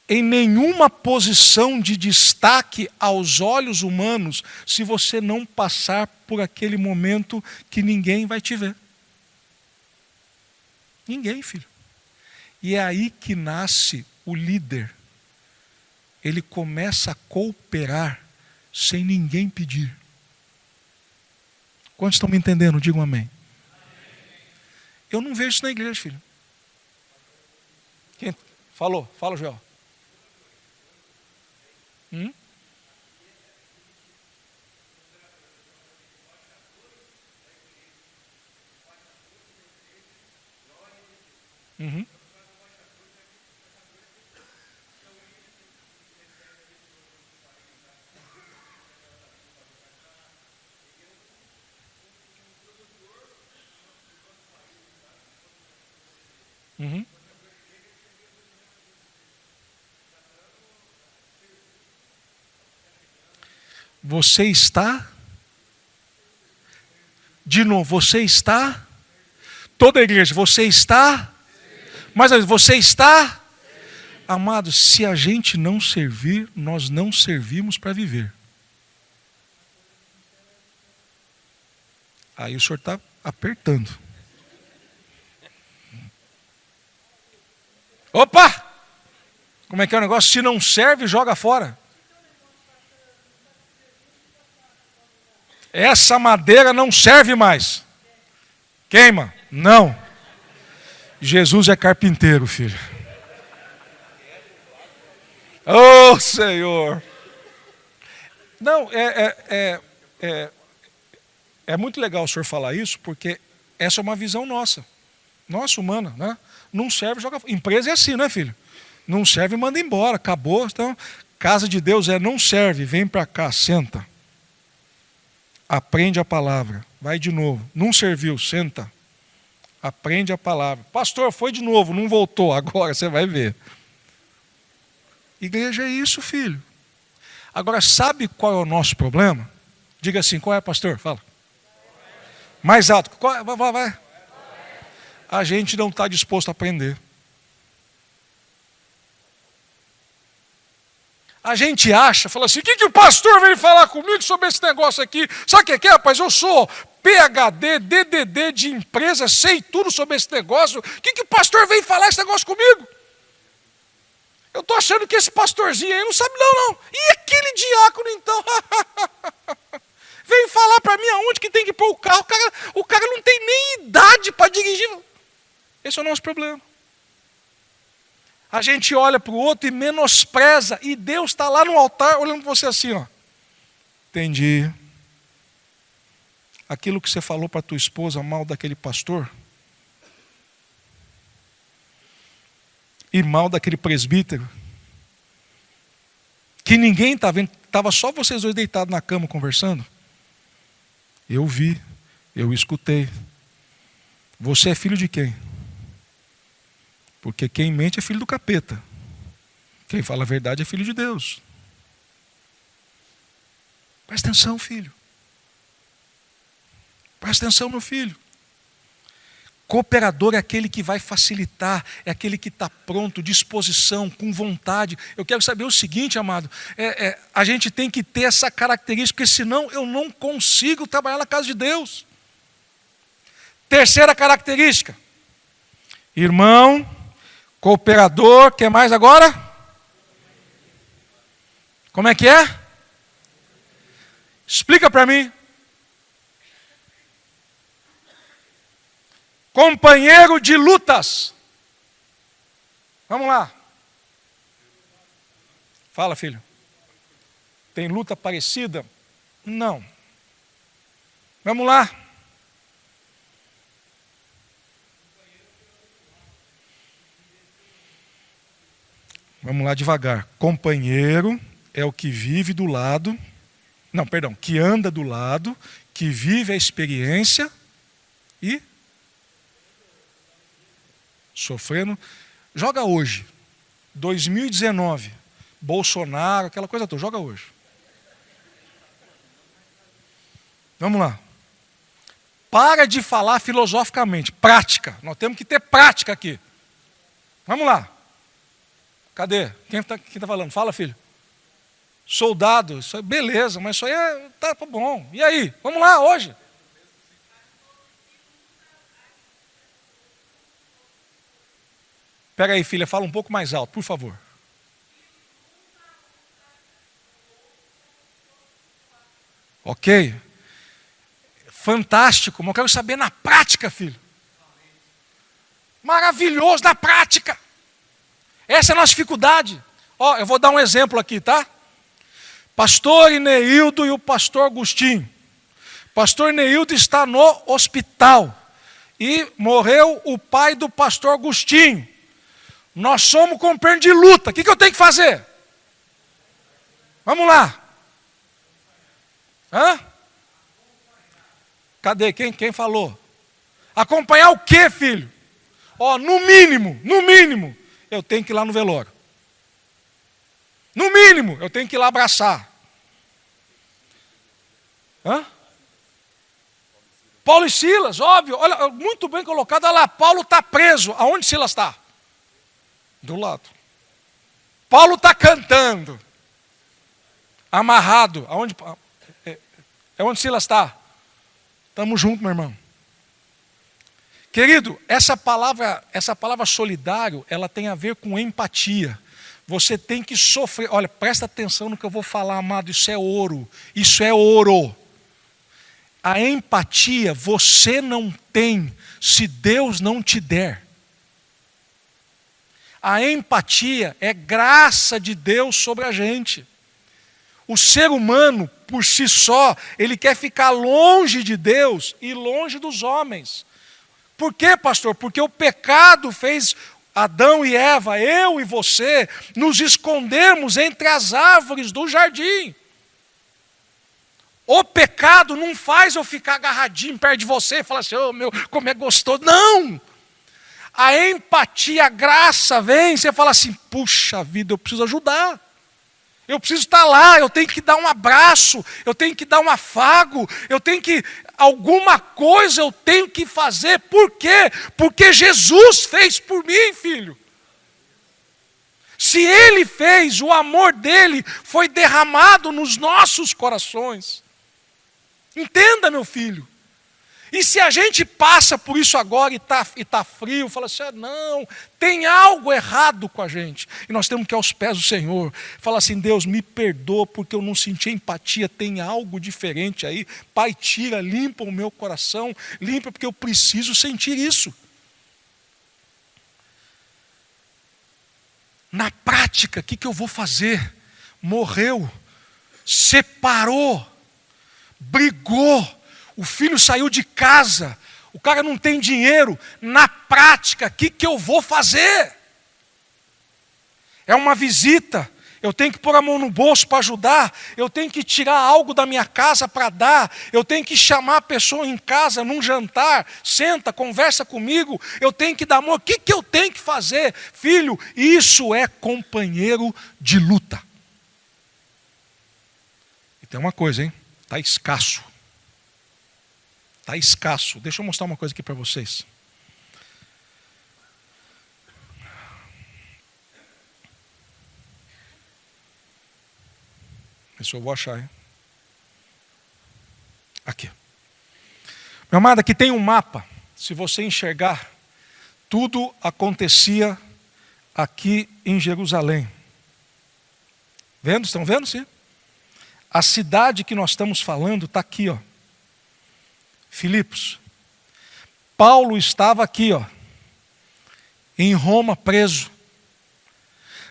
em nenhuma posição de destaque aos olhos humanos se você não passar por aquele momento que ninguém vai te ver. Ninguém, filho. E é aí que nasce o líder. Ele começa a cooperar sem ninguém pedir. Quantos estão me entendendo? Digam amém. Eu não vejo isso na igreja, filho. Quem falou? Fala, Joel. Uhum. Uhum. Você está? De novo, você está? Toda a igreja, você está? Mas você está? Amados, se a gente não servir, nós não servimos para viver. Aí o senhor está apertando. Opa! Como é que é o negócio? Se não serve, joga fora. Essa madeira não serve mais. Queima? Não. Jesus é carpinteiro, filho. Oh, Senhor. Não, é muito legal o senhor falar isso, porque essa é uma visão nossa humana, né? Não serve, joga fora. Empresa é assim, né, filho? Não serve, manda embora, acabou. Então, casa de Deus é não serve, vem para cá, senta. Aprende a palavra, vai de novo. Não serviu, senta. Aprende a palavra. Pastor, foi de novo, não voltou, agora você vai ver. Igreja é isso, filho. Agora, sabe qual é o nosso problema? Diga assim, qual é, pastor? Fala. Mais alto. Vai. A gente não está disposto a aprender. A gente acha, fala assim, o que o pastor veio falar comigo sobre esse negócio aqui? Sabe o que é, rapaz? Eu sou PhD, DDD de empresa, sei tudo sobre esse negócio. O que o pastor veio falar esse negócio comigo? Eu estou achando que esse pastorzinho aí não sabe não. E aquele diácono então? Veio falar para mim aonde que tem que pôr o carro. O cara não tem nem idade para dirigir. Esse é o nosso problema. A gente olha para o outro e menospreza. E Deus está lá no altar olhando para você assim, ó. Entendi. Aquilo que você falou para tua esposa mal daquele pastor. E mal daquele presbítero. Que ninguém está vendo. Estava só vocês dois deitados na cama conversando. Eu vi. Eu escutei. Você é filho de quem? Porque quem mente é filho do capeta. Quem fala a verdade é filho de Deus. Presta atenção, filho. Presta atenção, meu filho. Cooperador é aquele que vai facilitar, é aquele que está pronto, disposição, com vontade. Eu quero saber o seguinte, amado, a gente tem que ter essa característica, porque senão eu não consigo trabalhar na casa de Deus. Terceira característica, irmão, cooperador, que mais agora? Como é que é? Explica para mim. Companheiro de lutas. Vamos lá. Fala, filho. Tem luta parecida? Não. Vamos lá. Vamos lá devagar. Companheiro é o que vive do lado. Não, perdão. Que anda do lado, que vive a experiência e sofrendo. Joga hoje, 2019, Bolsonaro, aquela coisa toda, joga hoje. Vamos lá. Para de falar filosoficamente, prática. Nós temos que ter prática aqui. Vamos lá. Cadê? Quem tá falando? Fala, filho. Soldado, isso é beleza, mas isso aí tá bom. E aí? Vamos lá hoje. Pega aí, filha, fala um pouco mais alto, por favor. Ok? Fantástico, mas eu quero saber na prática, filho. Maravilhoso na prática. Essa é a nossa dificuldade. Ó, eu vou dar um exemplo aqui, tá? Pastor Ineildo e o pastor Agostinho. Pastor Ineildo está no hospital. E morreu o pai do pastor Agostinho. Nós somos companheiros de luta. O que eu tenho que fazer? Vamos lá. Hã? Cadê? Quem falou? Acompanhar o quê, filho? Ó, no mínimo, eu tenho que ir lá no velório. No mínimo, eu tenho que ir lá abraçar. Hã? Paulo e Silas, óbvio. Olha, muito bem colocado. Olha lá, Paulo está preso. Aonde Silas está? Do lado. Paulo está cantando. Amarrado. Aonde? É onde Silas está? Estamos juntos, meu irmão. Querido, essa palavra solidário, ela tem a ver com empatia. Você tem que sofrer. Olha, presta atenção no que eu vou falar, amado. Isso é ouro. Isso é ouro. A empatia você não tem se Deus não te der. A empatia é graça de Deus sobre a gente. O ser humano, por si só, ele quer ficar longe de Deus e longe dos homens. Por quê, pastor? Porque o pecado fez Adão e Eva, eu e você, nos escondermos entre as árvores do jardim. O pecado não faz eu ficar agarradinho perto de você e falar assim, oh, meu, como é gostoso. Não! A empatia, a graça vem, você fala assim, puxa vida, eu preciso ajudar. Eu preciso estar lá, eu tenho que dar um abraço, eu tenho que dar um afago, eu tenho que, alguma coisa eu tenho que fazer. Por quê? Porque Jesus fez por mim, filho. Se Ele fez, o amor dEle foi derramado nos nossos corações. Entenda, meu filho. E se a gente passa por isso agora e tá frio, fala assim, não, tem algo errado com a gente. E nós temos que ir aos pés do Senhor. Falar assim, Deus, me perdoa porque eu não senti empatia, tem algo diferente aí. Pai, tira, limpa o meu coração, limpa porque eu preciso sentir isso. Na prática, o que eu vou fazer? Morreu, separou, brigou. O filho saiu de casa, o cara não tem dinheiro. Na prática, o que eu vou fazer? É uma visita, eu tenho que pôr a mão no bolso para ajudar, eu tenho que tirar algo da minha casa para dar, eu tenho que chamar a pessoa em casa, num jantar, senta, conversa comigo, eu tenho que dar amor. O que eu tenho que fazer? Filho, isso é companheiro de luta. E tem uma coisa, hein? Está escasso. Está escasso. Deixa eu mostrar uma coisa aqui para vocês. se eu vou achar, hein? Aqui. Meu amado, aqui tem um mapa. Se você enxergar, tudo acontecia aqui em Jerusalém. Vendo? Estão vendo, sim? A cidade que nós estamos falando está aqui, ó. Filipos. Paulo estava aqui, ó, em Roma, preso.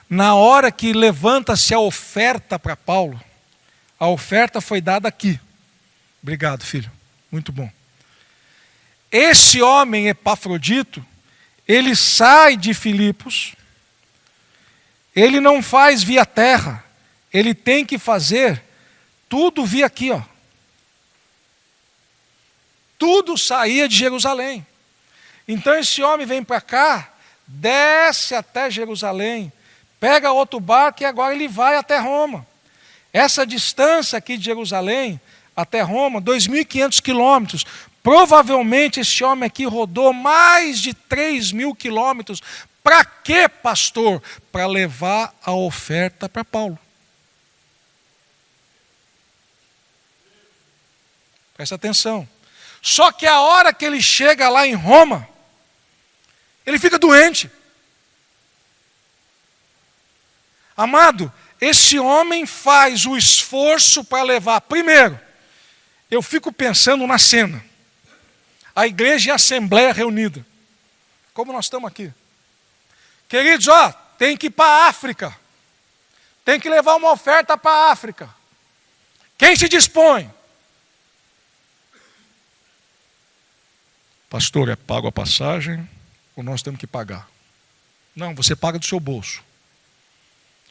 Na hora que levanta-se a oferta para Paulo, a oferta foi dada aqui. Obrigado, filho. Muito bom. Esse homem Epafrodito, ele sai de Filipos, ele não faz via terra, ele tem que fazer tudo via aqui, ó. Tudo saía de Jerusalém. Então esse homem vem para cá, desce até Jerusalém, pega outro barco e agora ele vai até Roma. Essa distância aqui de Jerusalém até Roma, 2.500 quilômetros. Provavelmente esse homem aqui rodou mais de 3.000 quilômetros. Para quê, pastor? Para levar a oferta para Paulo. Presta atenção. Só que a hora que ele chega lá em Roma, ele fica doente. Amado, esse homem faz o esforço para levar. Primeiro, eu fico pensando na cena. A igreja e a assembleia reunida. Como nós estamos aqui. Queridos, ó, tem que ir para a África. Tem que levar uma oferta para a África. Quem se dispõe? Pastor, é pago a passagem ou nós temos que pagar? Não, você paga do seu bolso.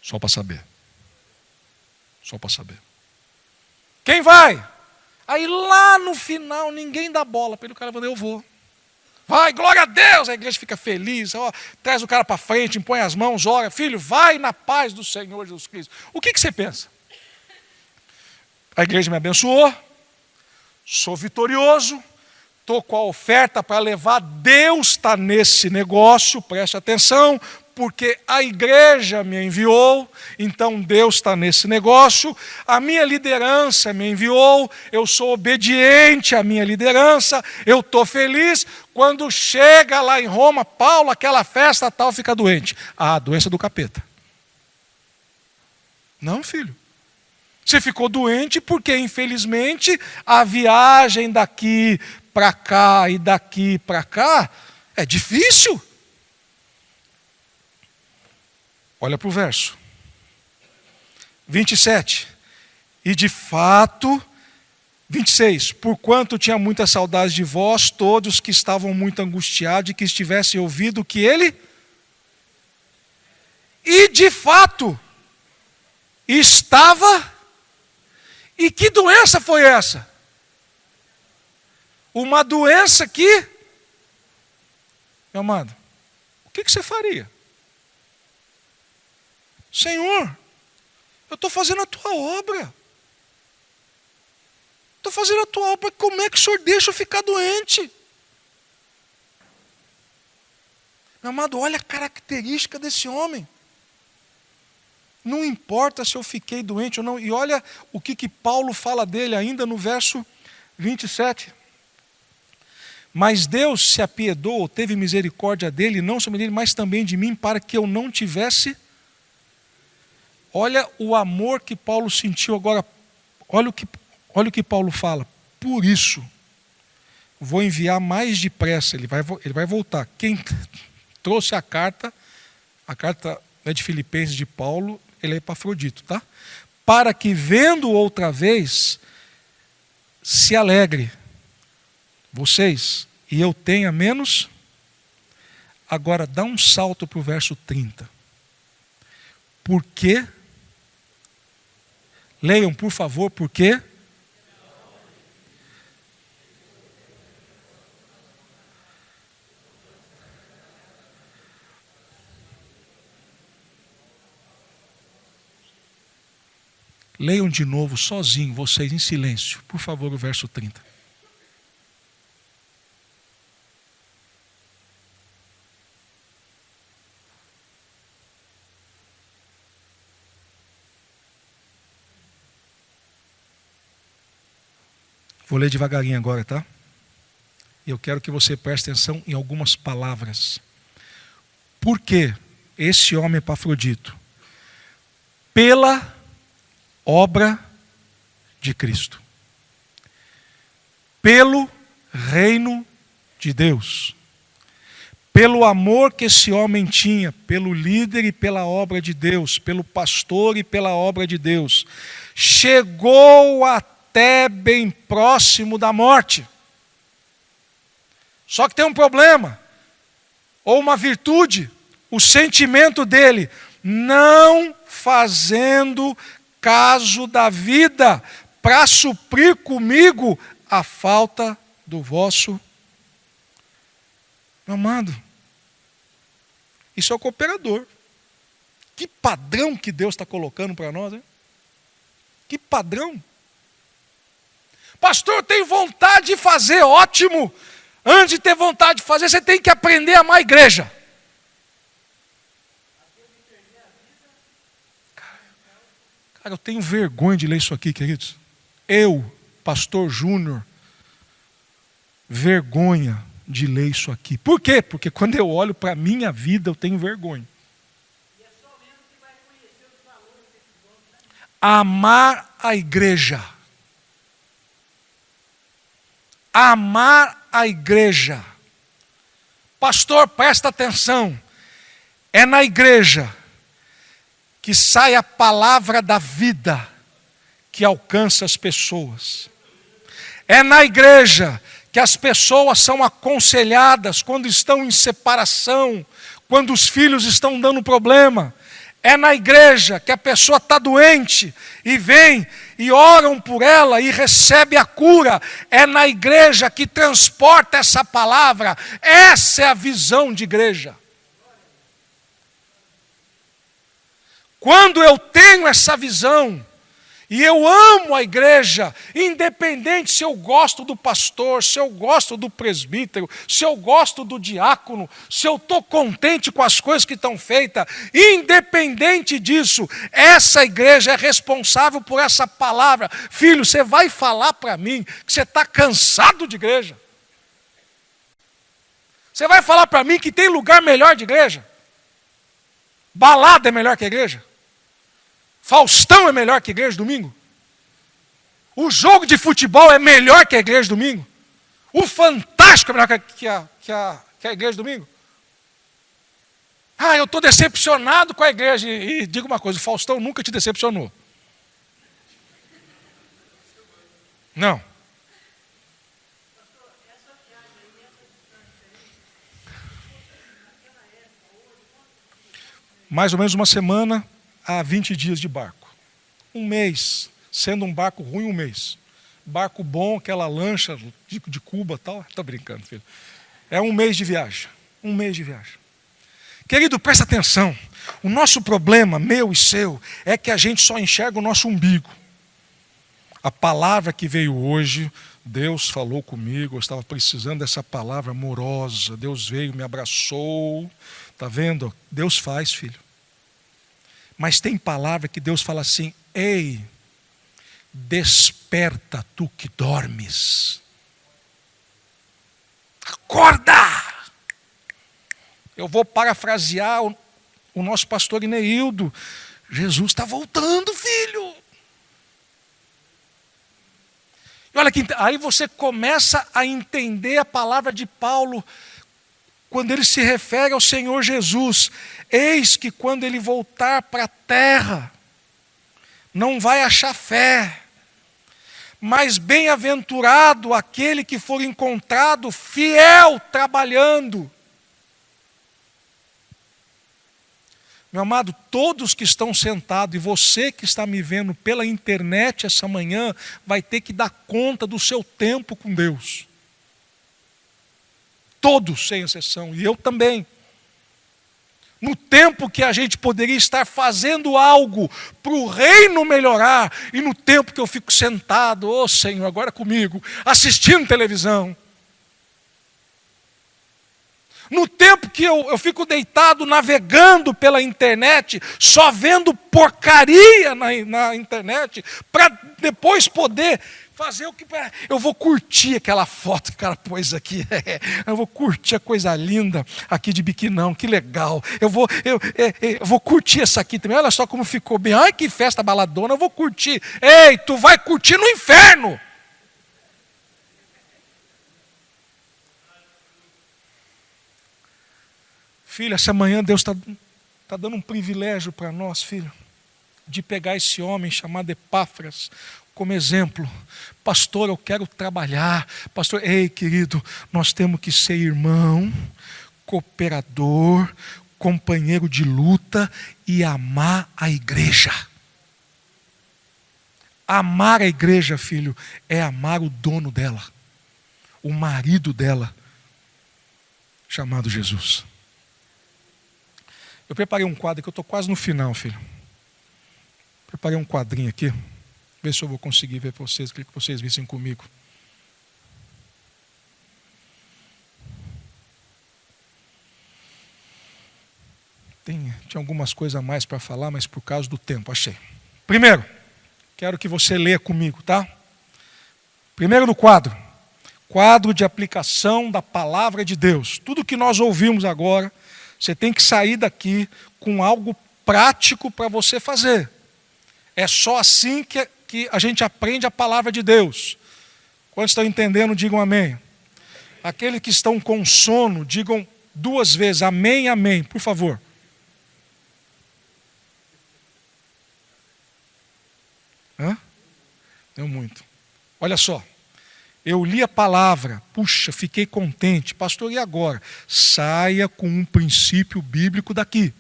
Só para saber. Só para saber. Quem vai? Aí lá no final ninguém dá bola para ele, o cara falou, eu vou. Vai, glória a Deus, a igreja fica feliz, ó, traz o cara para frente, impõe as mãos, ora, filho, vai na paz do Senhor Jesus Cristo. O que você pensa? A igreja me abençoou, sou vitorioso, estou com a oferta para levar, Deus está nesse negócio, preste atenção, porque a igreja me enviou, então Deus está nesse negócio, a minha liderança me enviou, eu sou obediente à minha liderança, eu estou feliz. Quando chega lá em Roma, Paulo, aquela festa tal, fica doente. Ah, doença do capeta. Não, filho. Você ficou doente porque, infelizmente, a viagem daqui para cá e daqui para cá é difícil. Olha para o verso 27. E de fato, 26. Porquanto tinha muita saudade de vós, todos que estavam muito angustiados e que estivessem ouvido que ele... E de fato, estava... E que doença foi essa? Uma doença que... Meu amado, o que você faria? Senhor, eu estou fazendo a tua obra. Estou fazendo a tua obra, como é que o Senhor deixa eu ficar doente? Meu amado, olha a característica desse homem. Não importa se eu fiquei doente ou não. E olha o que Paulo fala dele ainda no verso 27. Mas Deus se apiedou, teve misericórdia dele, não somente dele, mas também de mim, para que eu não tivesse... Olha o amor que Paulo sentiu agora. Olha o que Paulo fala. Por isso, vou enviar mais depressa. Ele vai voltar. Quem trouxe a carta é de Filipenses de Paulo, ele é Epafrodito, tá? Para que, vendo outra vez, se alegre vocês e eu tenha menos. Agora dá um salto para o verso 30. Porque... Leiam, por favor, por quê? Leiam de novo, sozinho, vocês em silêncio, por favor, o verso 30. Vou ler devagarinho agora, tá? Eu quero que você preste atenção em algumas palavras. Por que esse homem Epafrodito? Pela obra de Cristo. Pelo reino de Deus. Pelo amor que esse homem tinha, pelo líder e pela obra de Deus, pelo pastor e pela obra de Deus. Chegou até bem próximo da morte. Só que tem um problema, ou uma virtude, o sentimento dele, não fazendo caso da vida, para suprir comigo a falta do vosso. Meu amado, isso é o cooperador. Que padrão que Deus está colocando para nós, hein? Que padrão. Pastor, eu tenho vontade de fazer, ótimo. Antes de ter vontade de fazer, você tem que aprender a amar a igreja. Cara, eu tenho vergonha de ler isso aqui, queridos. Eu, pastor Júnior, vergonha de ler isso aqui. Por quê? Porque quando eu olho para a minha vida, eu tenho vergonha. Amar a igreja. Amar a igreja. Pastor, presta atenção. É na igreja que sai a palavra da vida que alcança as pessoas. É na igreja que as pessoas são aconselhadas quando estão em separação, quando os filhos estão dando problema. É na igreja que a pessoa está doente e vem e oram por ela e recebe a cura. É na igreja que transporta essa palavra. Essa é a visão de igreja. Quando eu tenho essa visão, e eu amo a igreja, independente se eu gosto do pastor, se eu gosto do presbítero, se eu gosto do diácono, se eu estou contente com as coisas que estão feitas, independente disso, essa igreja é responsável por essa palavra. Filho, você vai falar para mim que você está cansado de igreja? Você vai falar para mim que tem lugar melhor de igreja? Balada é melhor que a igreja? Faustão é melhor que a igreja domingo? O jogo de futebol é melhor que a igreja domingo? O Fantástico é melhor que a igreja domingo? Ah, eu estou decepcionado com a igreja. E diga uma coisa, o Faustão nunca te decepcionou. Não. Mais ou menos uma semana a 20 dias de barco. Um mês, sendo um barco ruim, um mês. Barco bom, aquela lancha de Cuba e tal. Estou brincando, filho. É um mês de viagem. Um mês de viagem. Querido, presta atenção. O nosso problema, meu e seu, é que a gente só enxerga o nosso umbigo. A palavra que veio hoje, Deus falou comigo, eu estava precisando dessa palavra amorosa. Deus veio, me abraçou. Está vendo? Deus faz, filho. Mas tem palavra que Deus fala assim: ei, desperta tu que dormes. Acorda! Eu vou parafrasear o nosso pastor Ineildo. Jesus está voltando, filho. E olha que aí você começa a entender a palavra de Paulo quando ele se refere ao Senhor Jesus. Eis que quando ele voltar para a terra, não vai achar fé, mas bem-aventurado aquele que for encontrado fiel trabalhando. Meu amado, todos que estão sentados, e você que está me vendo pela internet essa manhã, vai ter que dar conta do seu tempo com Deus. Todos, sem exceção, e eu também. No tempo que a gente poderia estar fazendo algo para o reino melhorar, e no tempo que eu fico sentado, ô Senhor, agora comigo, assistindo televisão. No tempo que eu fico deitado navegando pela internet, só vendo porcaria na internet, para depois poder fazer o que... Eu vou curtir aquela foto que o cara pôs aqui. Eu vou curtir a coisa linda aqui de biquinão, que legal. Eu vou curtir essa aqui também. Olha só como ficou bem. Ai, que festa baladona, eu vou curtir. Ei, tu vai curtir no inferno. Filho, essa manhã Deus está dando um privilégio para nós, filho, de pegar esse homem chamado Epáfras como exemplo. Pastor, eu quero trabalhar. Pastor, ei, querido, nós temos que ser irmão, cooperador, companheiro de luta e amar a igreja. Amar a igreja, filho, é amar o dono dela, o marido dela, chamado Jesus. Eu preparei um quadro que eu estou quase no final, filho. Preparei um quadrinho aqui. Ver se eu vou conseguir ver para vocês, queria que vocês vissem comigo. Tinha algumas coisas a mais para falar, mas por causa do tempo, achei. Primeiro, quero que você leia comigo, tá? Primeiro no quadro. Quadro de aplicação da palavra de Deus. Tudo que nós ouvimos agora, você tem que sair daqui com algo prático para você fazer. É só assim que a gente aprende a palavra de Deus. Quando estão entendendo, digam amém. Aqueles que estão com sono, digam 2 vezes amém, amém, por favor. Deu muito. Olha só. Eu li a palavra, puxa, fiquei contente. Pastor, e agora? Saia com um princípio bíblico daqui.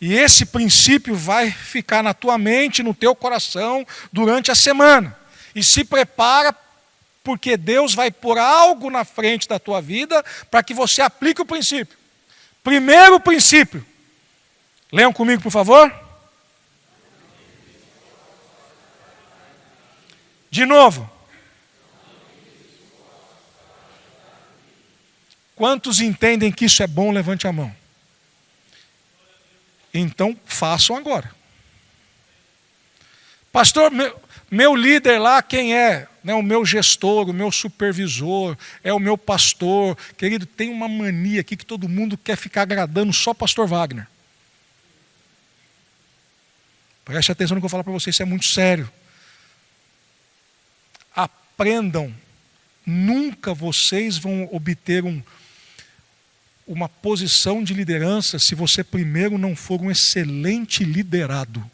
E esse princípio vai ficar na tua mente, no teu coração, durante a semana. E se prepara, porque Deus vai pôr algo na frente da tua vida, para que você aplique o princípio. Primeiro princípio. Leiam comigo, por favor. De novo. Quantos entendem que isso é bom? Levante a mão. Então, façam agora. Pastor, meu líder lá, quem é? O meu gestor, o meu supervisor, é o meu pastor. Querido, tem uma mania aqui que todo mundo quer ficar agradando só pastor Wagner. Preste atenção no que eu falo para vocês, isso é muito sério. Aprendam. Nunca vocês vão obter uma posição de liderança se você primeiro não for um excelente liderado.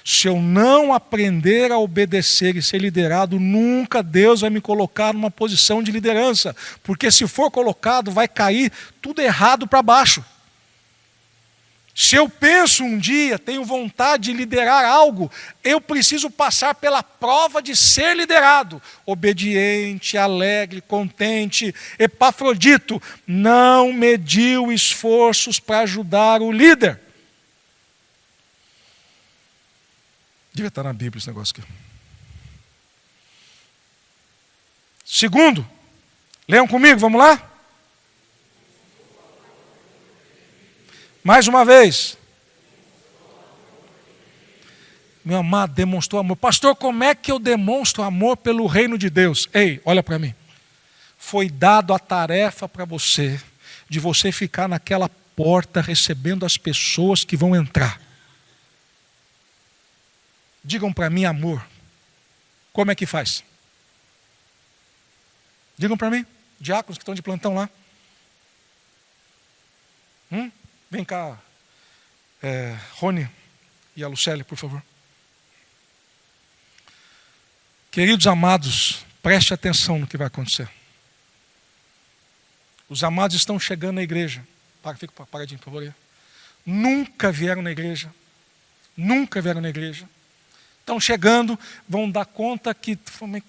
Se eu não aprender a obedecer e ser liderado, nunca Deus vai me colocar numa posição de liderança, porque se for colocado, vai cair tudo errado para baixo. Se eu penso um dia, tenho vontade de liderar algo, eu preciso passar pela prova de ser liderado. Obediente, alegre, contente. Epafrodito não mediu esforços para ajudar o líder. Devia estar na Bíblia esse negócio aqui. Segundo, leiam comigo, vamos lá? Mais uma vez. Meu amado, demonstrou amor. Pastor, como é que eu demonstro amor pelo reino de Deus? Ei, olha para mim. Foi dado a tarefa para você, de você ficar naquela porta recebendo as pessoas que vão entrar. Digam para mim, amor, como é que faz? Digam para mim, diáconos que estão de plantão lá. Vem cá, Rony e a Lucélia, por favor. Queridos amados, preste atenção no que vai acontecer. Os amados estão chegando na igreja. Fica paradinho, por favor. Nunca vieram na igreja. Nunca vieram na igreja. Estão chegando, vão dar conta que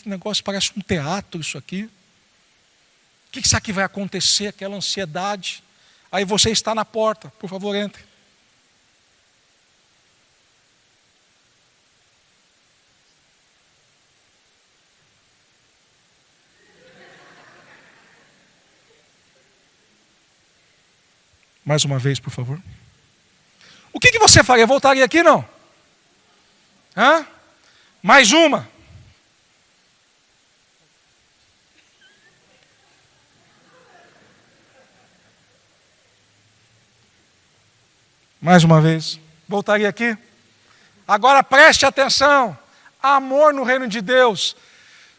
negócio parece um teatro isso aqui. O que será que vai acontecer? Aquela ansiedade. Aí você está na porta, por favor, entre. Mais uma vez, por favor. O que você faria? Voltaria aqui, não? Hã? Mais uma. Mais uma vez. Voltaria aqui. Agora preste atenção. Amor no reino de Deus.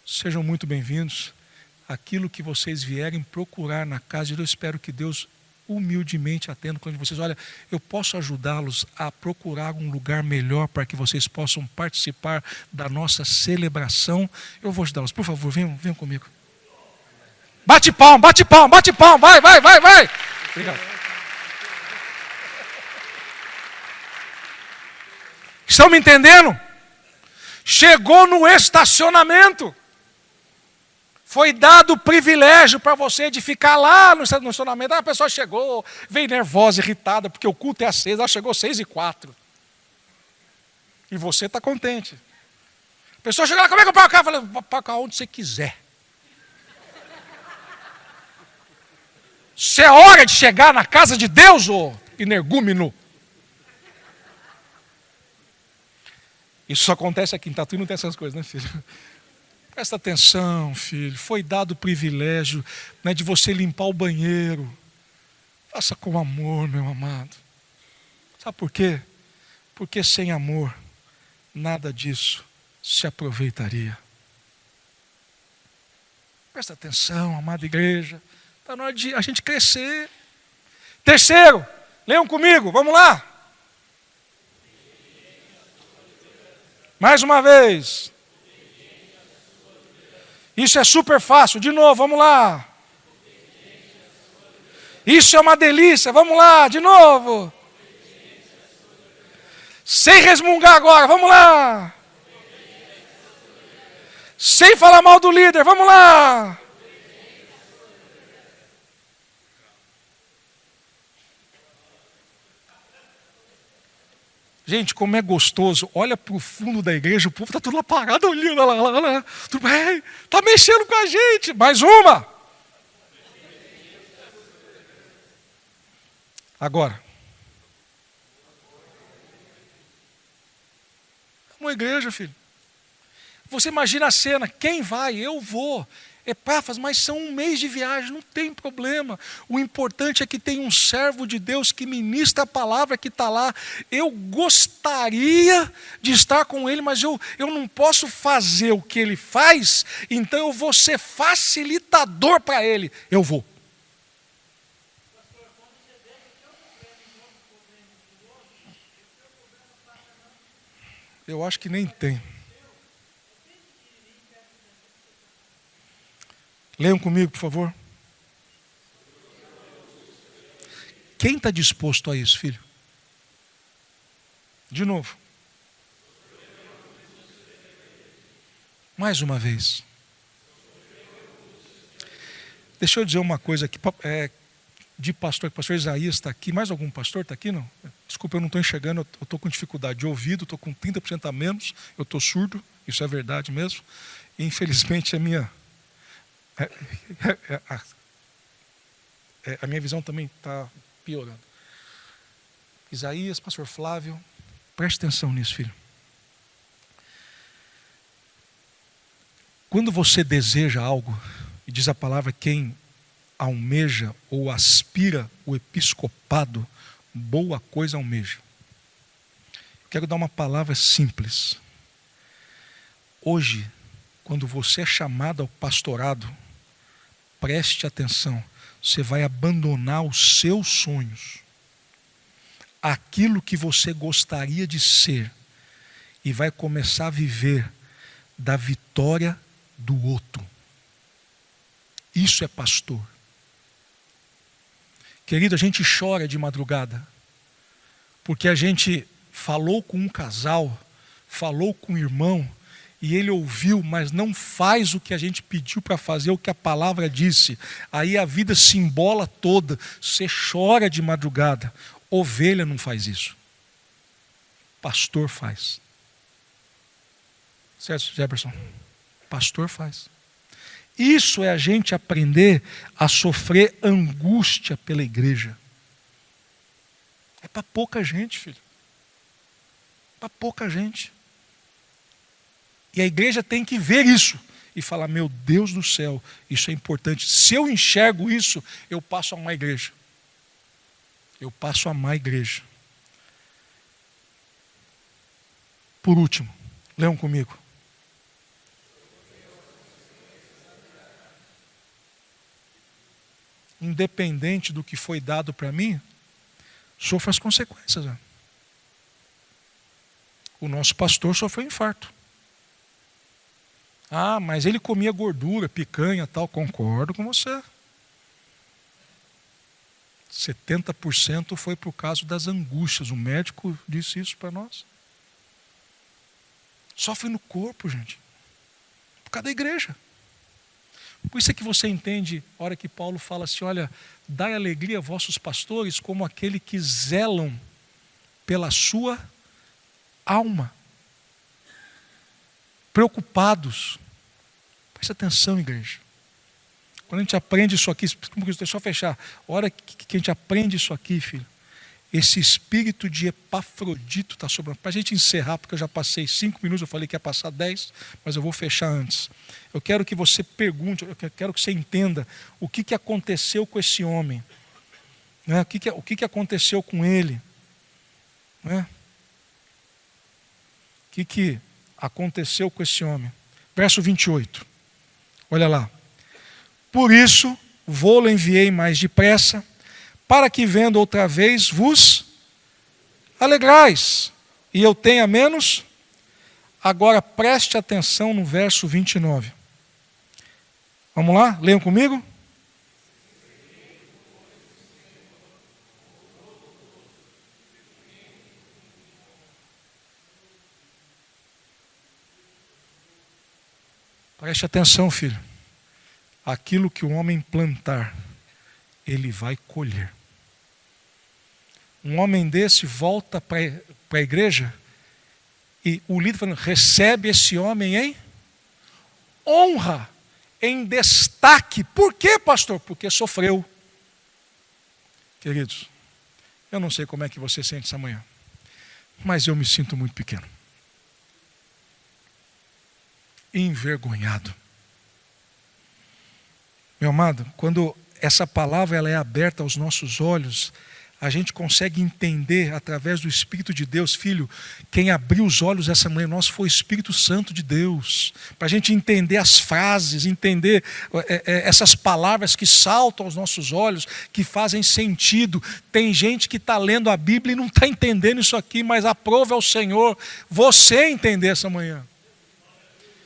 Sejam muito bem-vindos. Aquilo que vocês vierem procurar na casa de Deus, espero que Deus humildemente atenda quando vocês, olha, eu posso ajudá-los a procurar um lugar melhor para que vocês possam participar da nossa celebração. Eu vou ajudá-los. Por favor, venham comigo. Bate palma, bate palma, bate palma. Vai. Obrigado. Estão me entendendo? Chegou no estacionamento. Foi dado o privilégio para você de ficar lá no estacionamento. A pessoa chegou, veio nervosa, irritada, porque o culto é às 6, ela chegou 6:04. E você está contente. A pessoa chegou lá, como é que eu pago o carro? Eu falei, paga onde você quiser. Se é hora de chegar na casa de Deus, ô energúmeno. Isso só acontece aqui em Tatuí, não tem essas coisas, né, filho? Presta atenção, filho. Foi dado o privilégio, né, de você limpar o banheiro. Faça com amor, meu amado. Sabe por quê? Porque sem amor, nada disso se aproveitaria. Presta atenção, amada igreja. Está na hora de a gente crescer. Terceiro, leiam comigo, vamos lá. Mais uma vez. Isso é super fácil. De novo, vamos lá. Isso é uma delícia. Vamos lá, de novo. Sem resmungar agora, vamos lá. Sem falar mal do líder, vamos lá. Gente, como é gostoso. Olha para o fundo da igreja, o povo está tudo lá parado, olhando, olha lá. Está mexendo com a gente. Mais uma. Agora. É uma igreja, filho. Você imagina a cena. Quem vai? Eu vou. Epáfras, mas são um mês de viagem, não tem problema. O importante é que tem um servo de Deus que ministra a palavra que está lá. Eu gostaria de estar com ele, mas eu não posso fazer o que ele faz, então eu vou ser facilitador para ele. Eu vou. Eu acho que nem tem. Leiam comigo, por favor. Quem está disposto a isso, filho? De novo. Mais uma vez. Deixa eu dizer uma coisa aqui. De pastor, que o pastor Isaías está aqui. Mais algum pastor está aqui? Não? Desculpa, eu não estou enxergando. Eu estou com dificuldade de ouvido. Estou com 30% a menos. Eu estou surdo. Isso é verdade mesmo. E, infelizmente, a minha visão também está piorando. Isaías, pastor Flávio, preste atenção nisso, filho. Quando você deseja algo, e diz a palavra, quem almeja ou aspira o episcopado, boa coisa almeja. Eu quero dar uma palavra simples. Hoje, quando você é chamado ao pastorado, preste atenção, você vai abandonar os seus sonhos, aquilo que você gostaria de ser, e vai começar a viver da vitória do outro. Isso é pastor. Querido, a gente chora de madrugada, porque a gente falou com um casal, falou com um irmão, e ele ouviu, mas não faz o que a gente pediu para fazer, o que a palavra disse. Aí a vida se embola toda, você chora de madrugada. Ovelha não faz isso. Pastor faz. Certo, Jefferson? Pastor faz. Isso é a gente aprender a sofrer angústia pela igreja. É para pouca gente, filho. Para pouca gente. E a igreja tem que ver isso e falar: meu Deus do céu, isso é importante. Se eu enxergo isso, eu passo a amar a igreja. Eu passo a amar a igreja. Por último, leiam comigo. Independente do que foi dado para mim, sofra as consequências. Né? O nosso pastor sofreu infarto. Ah, mas ele comia gordura, picanha, tal. Concordo com você. 70% foi por causa das angústias. O médico disse isso para nós. Sofre no corpo, gente. Por causa da igreja. Por isso é que você entende, a hora que Paulo fala assim: olha, dai alegria a vossos pastores como aquele que zelam pela sua alma. Preocupados. Preste atenção, igreja. Quando a gente aprende isso aqui, deixa eu só fechar. A hora que a gente aprende isso aqui, filho, esse espírito de Epafrodito está sobre nós. Para a gente encerrar, porque eu já passei 5 minutos, eu falei que ia passar 10, mas eu vou fechar antes. Eu quero que você pergunte, eu quero que você entenda o que aconteceu com esse homem. Né? O que aconteceu com ele. Né? O que aconteceu com esse homem. Verso 28. Olha lá. Por isso, vou-lo enviei mais depressa, para que vendo outra vez vos alegrais, e eu tenha menos. Agora preste atenção no verso 29. Vamos lá? Leiam comigo? Preste atenção, filho. Aquilo que o homem plantar, ele vai colher. Um homem desse volta para a igreja e o líder falando: recebe esse homem em honra, em destaque. Por quê, pastor? Porque sofreu. Queridos, eu não sei como é que você sente essa manhã, mas eu me sinto muito pequeno. Envergonhado. Meu amado, quando essa palavra ela é aberta aos nossos olhos, a gente consegue entender através do Espírito de Deus. Filho, quem abriu os olhos essa manhã nossa foi o Espírito Santo de Deus, para a gente entender as frases, entender essas palavras que saltam aos nossos olhos, que fazem sentido. Tem gente que está lendo a Bíblia e não está entendendo isso aqui, mas aprova ao Senhor você entender essa manhã.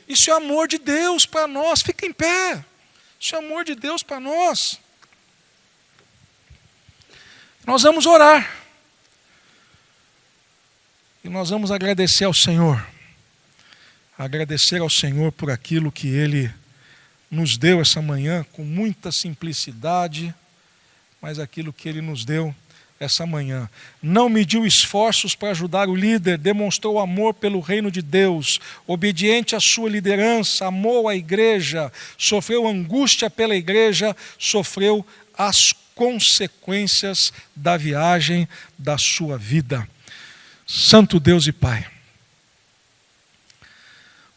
Isso é amor de Deus para nós. Fica em pé. Isso é amor de Deus para nós. Nós vamos orar. E nós vamos agradecer ao Senhor. Agradecer ao Senhor por aquilo que Ele nos deu essa manhã, com muita simplicidade, mas aquilo que Ele nos deu essa manhã. Não mediu esforços para ajudar o líder, demonstrou amor pelo reino de Deus, obediente à sua liderança, amou a igreja, sofreu angústia pela igreja, sofreu as consequências da viagem da sua vida. Santo Deus e Pai,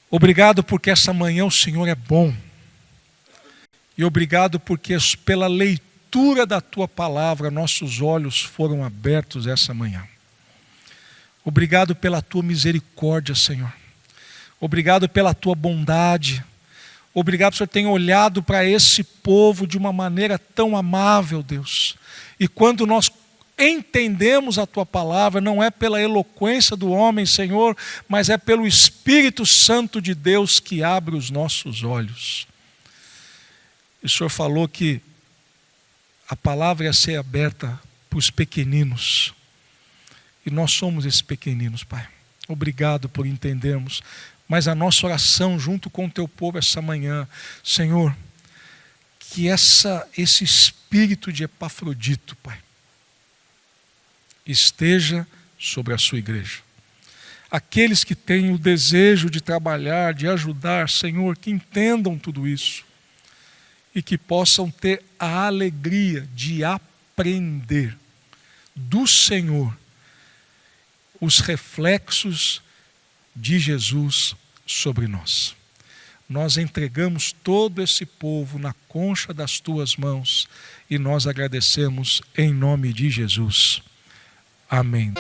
obrigado porque essa manhã o Senhor é bom, e obrigado porque pela leitura da Tua palavra, nossos olhos foram abertos essa manhã. Obrigado pela Tua misericórdia, Senhor. Obrigado pela Tua bondade. Obrigado por Senhor ter olhado para esse povo de uma maneira tão amável, Deus. E quando nós entendemos a Tua palavra, não é pela eloquência do homem, Senhor, mas é pelo Espírito Santo de Deus que abre os nossos olhos. E o Senhor falou que a palavra ia ser aberta para os pequeninos. E nós somos esses pequeninos, Pai. Obrigado por entendermos. Mas a nossa oração junto com o Teu povo essa manhã, Senhor, que esse espírito de Epafrodito, Pai, esteja sobre a sua igreja. Aqueles que têm o desejo de trabalhar, de ajudar, Senhor, que entendam tudo isso. E que possam ter a alegria de aprender do Senhor, os reflexos de Jesus sobre nós. Nós entregamos todo esse povo na concha das tuas mãos e nós agradecemos em nome de Jesus. Amém.